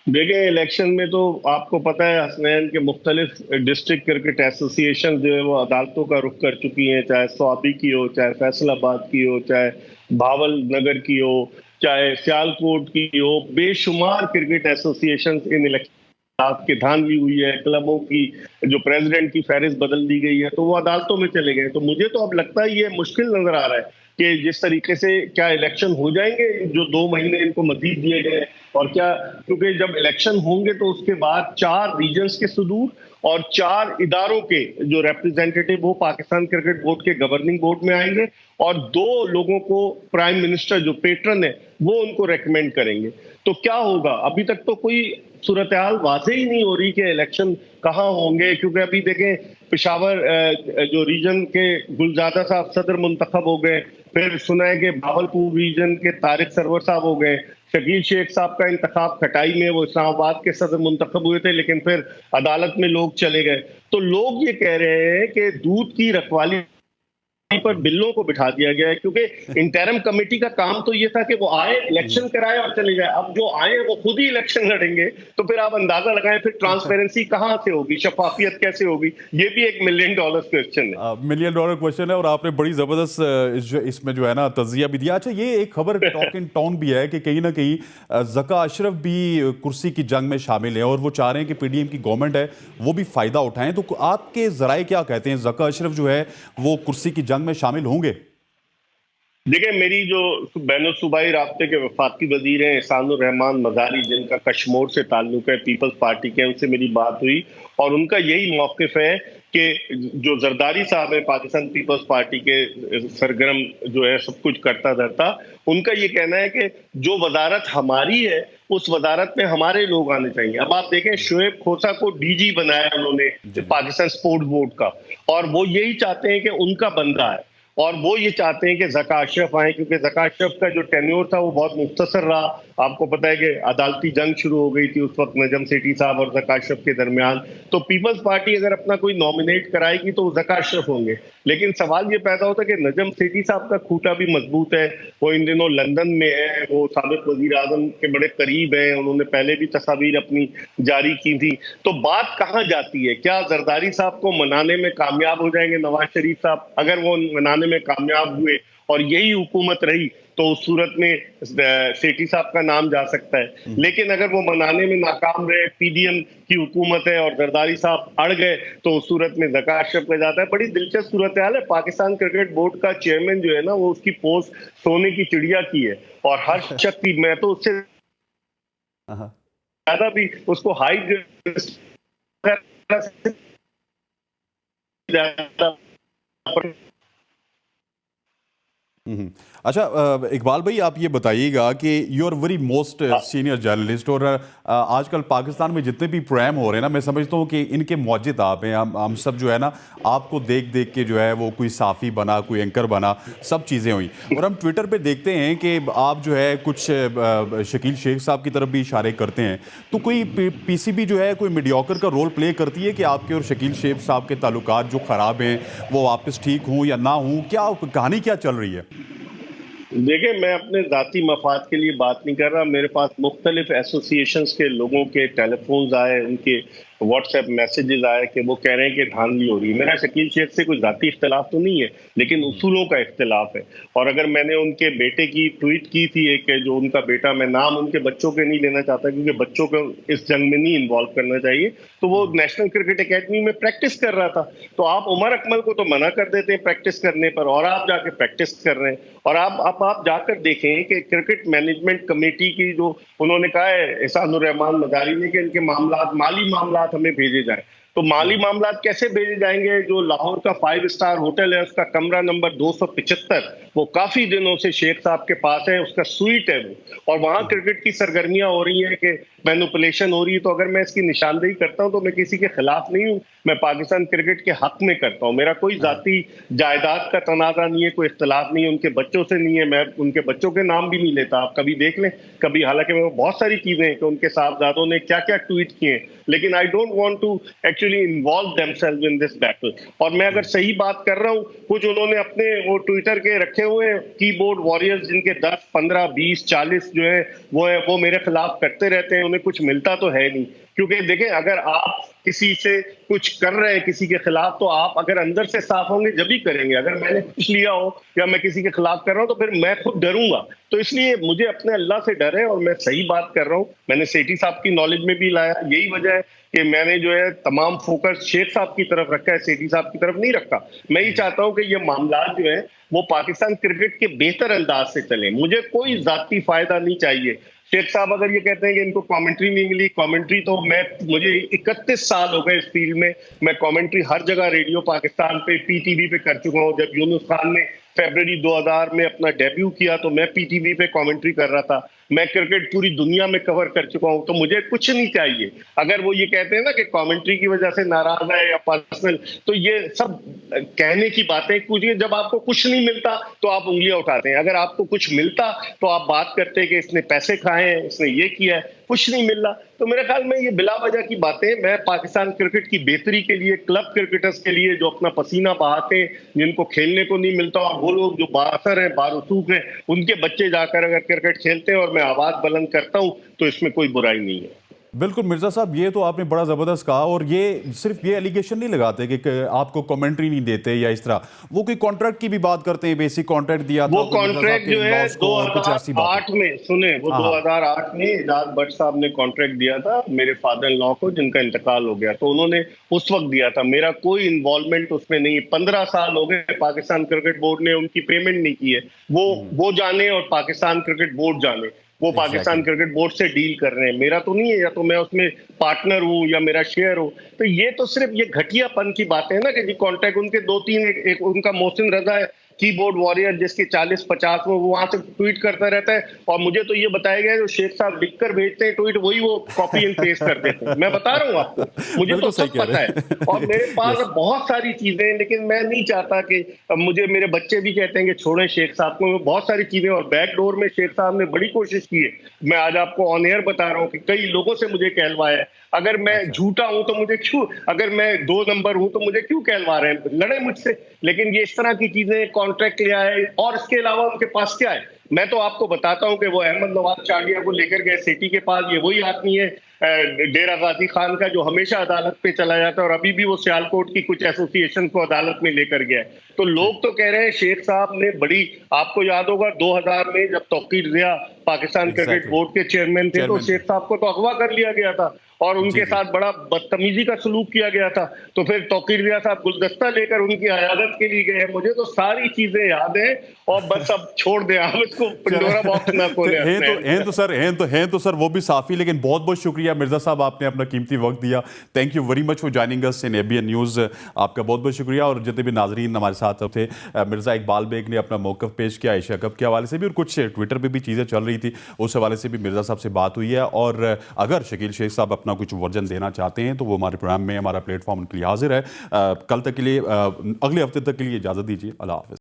देखिए, इलेक्शन में तो आपको पता है हसनैन के मुख्तलिफ डिस्ट्रिक्ट क्रिकेट एसोसिएशन जो है वो अदालतों का रुख कर चुकी हैं, चाहे स्वाबी की हो, चाहे फैसलाबाद की हो, चाहे भावल नगर की हो, चाहे सियालकोट की हो। बेशुमार क्रिकेट एसोसिएशन इन इलेक्शन की धांधली हुई है, क्लबों की जो प्रेसिडेंट की फहरिस्त बदल दी गई है, तो वो अदालतों में चले गए। तो मुझे तो अब लगता है ये मुश्किल नजर आ रहा है कि जिस तरीके से क्या इलेक्शन हो जाएंगे, जो 2 महीने इनको मजीद दिए गए, और क्या, क्योंकि जब इलेक्शन होंगे तो उसके बाद 4 रीजन्स के सदूर और 4 इदारों के जो रिप्रेजेंटेटिव वो पाकिस्तान क्रिकेट बोर्ड के गवर्निंग बोर्ड में आएंगे, और 2 लोगों को प्राइम मिनिस्टर जो पेट्रन है वो उनको रेकमेंड करेंगे। तो क्या होगा, अभी तक तो कोई सूरत हाल वाज़ेह ही नहीं हो रही कि इलेक्शन कहाँ होंगे, क्योंकि अभी देखें पिशावर जो रीजन के गुलजादा साहब सदर मुंतखब हो गए, फिर सुना है कि भावलपुर रीजन के तारिक सरवर साहब हो गए, शकील शेख साहब का इंतखाब खटाई में वो इस्लामाबाद के सदर मुंतखब हुए थे, लेकिन फिर अदालत में लोग चले गए। तो लोग ये कह रहे हैं कि दूध की रखवाली पर बिल्लों को बिठा दिया गया है, क्योंकि इंटरम कमेटी का काम तो ये था कि वो आए, इलेक्शन कराए और चले जाए। अब जो आए वो खुद ही इलेक्शन लड़ेंगे, तो फिर आप अंदाजा लगाएं फिर ट्रांसपेरेंसी कहां से होगी, शफाफियत कैसे होगी? ये भी एक $1 मिलियन क्वेश्चन है। $1 मिलियन क्वेश्चन है, और आपने बड़ी जबरदस्त इसमें जो है ना तजिया भी दिया। अच्छा, ये एक खबर टॉक इन टाउन भी है कि कहीं ना कहीं ज़का अशरफ भी कुर्सी की जंग में शामिल है, और वो चाह रहे हैं कि पीडीएम की गवर्नमेंट है वो भी फायदा उठाएं। तो आपके जराए क्या कहते हैं, ज़का अशरफ जो है वो कुर्सी की जंग में शामिल होंगे? देखिए, मेरी जो बैनुल सूबाई राब्ते के वफाकी वजीर हैं एहसानुर रहमान मज़ारी, जिनका कश्मीर से ताल्लुक है, पीपल्स पार्टी के, उनसे मेरी बात हुई और उनका यही मौक़िफ़ है कि जो जरदारी साहब है पाकिस्तान पीपल्स पार्टी के सरगर्म जो है सब कुछ करता धरता, उनका ये कहना है कि जो वजारत हमारी है उस वजारत में हमारे लोग आने चाहिए। अब आप देखें, शोएब खोसा को डीजी बनाया उन्होंने पाकिस्तान स्पोर्ट्स बोर्ड का, और वो यही चाहते हैं कि उनका बंदा है, और वो ये चाहते हैं कि ज़का अशरफ आए, क्योंकि ज़का अशरफ का जो टेन्योर था वो बहुत मुख्तसर रहा। आपको पता है कि अदालती जंग शुरू हो गई थी उस वक्त नजम सेठी साहब और ज़का अशरफ के दरमियान। तो पीपल्स पार्टी अगर अपना कोई नॉमिनेट कराएगी तो ज़का अशरफ होंगे, लेकिन सवाल ये पैदा होता है कि नजम सेठी साहब का खूटा भी मजबूत है, वो इन दिनों लंदन में है, वो साबिक वजीर आजम के बड़े करीब है, उन्होंने पहले भी तस्वीर अपनी जारी की थी। तो बात कहाँ जाती है? क्या जरदारी साहब को मनाने में कामयाब हो जाएंगे नवाज शरीफ साहब? अगर वो मनाने में कामयाब हुए और यही हुकूमत रही तो उस सूरत में सेठी साहब का नाम जा सकता है, लेकिन अगर वो मनाने में नाकाम रहे, पीडीएम की हुकूमत है और जरदारी साहब अड़ गए, तो उस सूरत में ज़का अशरफ पे जाता है। बड़ी दिलचस्प सूरत हाल है। पाकिस्तान क्रिकेट बोर्ड का चेयरमैन जो है ना, वो उसकी पोस्ट सोने की चिड़िया की है, और हर शख्स की, मैं तो उससे ज्यादा भी उसको हाइट अच्छा, इकबाल भाई आप ये बताइएगा कि you are very most senior journalist, और आजकल पाकिस्तान में जितने भी प्रोग्राम हो रहे हैं ना, मैं समझता हूँ कि इनके मौजिद आप हैं। हम सब जो है ना आपको देख देख के जो है वो कोई साफ़ी बना, कोई एंकर बना, सब चीज़ें हुई। और हम ट्विटर पे देखते हैं कि आप जो है कुछ शकील शेख साहब की तरफ भी इशारे करते हैं। तो कोई पीसीबी जो है कोई मीडियोकर का रोल प्ले करती है कि आपके और शकील शेख साहब के ताल्लुकात जो ख़राब हैं वो वापस ठीक हों या ना हों? क्या कहानी क्या चल रही है? देखिए, मैं अपने ज़ाती मफाद के लिए बात नहीं कर रहा। मेरे पास मुख्तलिफ एसोसिएशंस के लोगों के टेलीफोन्स आए, उनके व्हाट्सएप मैसेजेस आए कि वो कह रहे हैं कि धांधली हो रही है। मेरा शकील शेख से कोई जाती इख्तलाफ तो नहीं है, लेकिन उसूलों का इख्तलाफ है। और अगर मैंने उनके बेटे की ट्वीट की थी एक, जो उनका बेटा, मैं नाम उनके बच्चों के नहीं लेना चाहता क्योंकि बच्चों को इस जंग में नहीं इन्वॉल्व करना चाहिए, तो वो नेशनल क्रिकेट एकेडमी में प्रैक्टिस कर रहा था। तो आप उमर अकमल को तो मना कर देते हैं प्रैक्टिस करने पर, और आप जाके प्रैक्टिस कर रहे हैं। और आप जाकर देखें कि क्रिकेट मैनेजमेंट कमेटी की जो उन्होंने कहा है एहसानुर रहमान मदारी ने कि इनके माली मामलात हमें भेजे जाए, तो माली मामलात कैसे भेजे जाएंगे? जो लाहौर का 5 स्टार होटल है, उसका कमरा नंबर 275 वो काफी दिनों से शेख साहब के पास है, उसका स्वीट है वो, और वहां क्रिकेट की सरगर्मियां हो रही हैं कि मैनिपुलेशन हो रही है। तो अगर मैं इसकी निशानदेही करता हूं तो मैं किसी के खिलाफ नहीं हूं, मैं पाकिस्तान क्रिकेट के हक में करता हूं। मेरा कोई जाती जायदाद का तनाजा नहीं है, कोई इख्तलाफ नहीं है, उनके बच्चों से नहीं है, मैं उनके बच्चों के नाम भी नहीं लेता। आप कभी देख लें, कभी, हालांकि मैं बहुत सारी चीजें हैं कि उनके साहबजादों ने क्या क्या ट्वीट किए, लेकिन I don't want to actually involve themselves in this battle. और मैं अगर सही बात कर रहा हूं, कुछ उन्होंने अपने वो ट्विटर के रखे हुए कीबोर्ड वॉरियर्स जिनके 10, 15, 20, 40 जो है वो मेरे खिलाफ करते रहते हैं, उन्हें कुछ मिलता तो है नहीं। क्योंकि देखें, अगर आप किसी से कुछ कर रहे हैं किसी के खिलाफ, तो आप अगर अंदर से साफ होंगे जब ही करेंगे। अगर मैंने कुछ लिया हो या मैं किसी के खिलाफ कर रहा हूं तो फिर मैं खुद डरूंगा। तो इसलिए मुझे अपने अल्लाह से डर है और मैं सही बात कर रहा हूं। मैंने सेठी साहब की नॉलेज में भी लाया, यही वजह है कि मैंने जो है तमाम फोकस शेख साहब की तरफ रखा है, सेठी साहब की तरफ नहीं रखा। मैं ये चाहता हूं कि ये मामला जो है वो पाकिस्तान क्रिकेट के बेहतर अंदाज से चले। मुझे कोई जाती फायदा नहीं चाहिए। शेख साहब अगर ये कहते हैं कि इनको कमेंट्री नहीं मिली, कमेंट्री तो मुझे 31 साल हो गए इस फील्ड में, मैं कमेंट्री हर जगह रेडियो पाकिस्तान पे, पीटीवी पे कर चुका हूं। जब यूनुस खान ने फरवरी 2000 में अपना डेब्यू किया तो मैं पीटीवी पे कमेंट्री कर रहा था। मैं क्रिकेट पूरी दुनिया में कवर कर चुका हूं, तो मुझे कुछ नहीं चाहिए। अगर वो ये कहते हैं ना कि कमेंट्री की वजह से नाराज है या पर्सनल, तो ये सब कहने की बातें। कुछ जब आपको कुछ नहीं मिलता तो आप उंगलियां उठाते हैं, अगर आपको कुछ मिलता तो आप बात करते हैं कि इसने पैसे खाए हैं, इसने ये किया है। कुछ नहीं मिल रहा, तो मेरे ख्याल में ये बिला वजह की बातें। मैं पाकिस्तान क्रिकेट की बेहतरी के लिए, क्लब क्रिकेटर्स के लिए जो अपना पसीना बहाते हैं, जिनको खेलने को नहीं मिलता, और वो लोग जो बाअसर हैं, बारसूख हैं, उनके बच्चे जाकर अगर क्रिकेट खेलते हैं और मैं आवाज बुलंद करता हूं तो इसमें कोई बुराई नहीं है। बिल्कुल मिर्जा साहब, ये तो आपने बड़ा ज़बरदस्त कहा। और ये सिर्फ ये एलिगेशन नहीं लगाते कि आपको कमेंट्री नहीं देते या इस तरह, वो कोई कॉन्ट्रैक्ट की भी बात करते हैं, बेसिक कॉन्ट्रैक्ट दिया था वो कॉन्ट्रैक्ट जो है 2008 में, सुने, वो 2008 में इजाज भट्ट साहब ने कॉन्ट्रैक्ट दिया था मेरे फादर इन लॉ को, जिनका इंतकाल हो गया, तो उन्होंने उस वक्त दिया था। मेरा कोई इन्वॉल्वमेंट उसमें नहीं। 15 साल हो गए पाकिस्तान क्रिकेट बोर्ड ने उनकी पेमेंट नहीं की है। वो जाने और पाकिस्तान क्रिकेट बोर्ड जाने, वो पाकिस्तान क्रिकेट बोर्ड से डील कर रहे हैं। मेरा तो नहीं है, या तो मैं उसमें पार्टनर हूं या मेरा शेयर हो। तो ये तो सिर्फ ये घटियापन की बात है ना कि जी कॉन्ट्रैक्ट उनके 2-3, एक उनका मोहसिन रजा है कीबोर्ड वॉरियर, जिसके 40-50 वो वहां से ट्वीट करता रहता है, और मुझे तो ये बताया गया है जो शेख साहब लिखकर भेजते हैं ट्वीट, वही वो कॉपी एंड पेस्ट कर देते हैं। मैं बता रहा हूँ आपको, मुझे तो सब पता है और मेरे पास बहुत सारी चीजें हैं, लेकिन मैं नहीं चाहता कि मुझे, मेरे बच्चे भी कहते हैं कि छोड़े शेख साहब को, बहुत सारी चीजें। और बैकडोर में शेख साहब ने बड़ी कोशिश की है। मैं आज आपको ऑन एयर बता रहा हूँ कि कई लोगों से मुझे कहलवाया है। अगर मैं झूठा हूं तो मुझे क्यों, अगर मैं 2 नंबर हूं तो मुझे क्यों कहलवा रहे हैं, लड़े मुझसे। लेकिन ये इस तरह की चीजें, कॉन्ट्रैक्ट लिया है, और इसके अलावा उनके पास क्या है। मैं तो आपको बताता हूं कि वो अहमद नवाज चांडिया को लेकर गए सिटी के पास, ये वही आदमी है डेरा गाजी खान का जो हमेशा अदालत पे चला जाता है, और अभी भी वो सियालकोट की कुछ एसोसिएशन को अदालत में लेकर गया है। तो लोग तो कह रहे हैं शेख साहब ने बड़ी, आपको याद होगा 2000 में जब तौकीर जिया पाकिस्तान क्रिकेट बोर्ड के चेयरमैन थे, तो शेख साहब को तो अगवा कर लिया गया था और उनके साथ बड़ा बदतमीजी का सलूक किया गया था। तो फिर तौकीर जिया साहब गुलदस्ता लेकर उनकी अयादत के लिए गए। मुझे तो सारी चीजें याद है, और बस अब छोड़ दें, आप इसको पंडोरा बॉक्स ना खोलें। हैं तो सर वो भी साफी। लेकिन बहुत बहुत शुक्रिया मिर्जा साहब, आपने अपना कीमती वक्त दिया। Thank you very much for joining us in ABN news. आपका बहुत बहुत शुक्रिया। और जितने भी नाजरीन हमारे साथ थे, मिर्जा इकबाल बेग ने अपना मौक़िफ़ पेश किया एशिया कप के हवाले से भी, और कुछ ट्विटर पर भी चीज़ें चल रही थी, उस हवाले से भी मिर्जा साहब से बात हुई है। और अगर शकील शेख साहब अपना कुछ वर्जन देना चाहते हैं तो वो हमारे प्रोग्राम में, हमारा प्लेटफॉर्म उनके लिए हाजिर है। कल तक के लिए, अगले हफ्ते तक के लिए इजाज़त दीजिए। अल्लाह हाफ़िज़।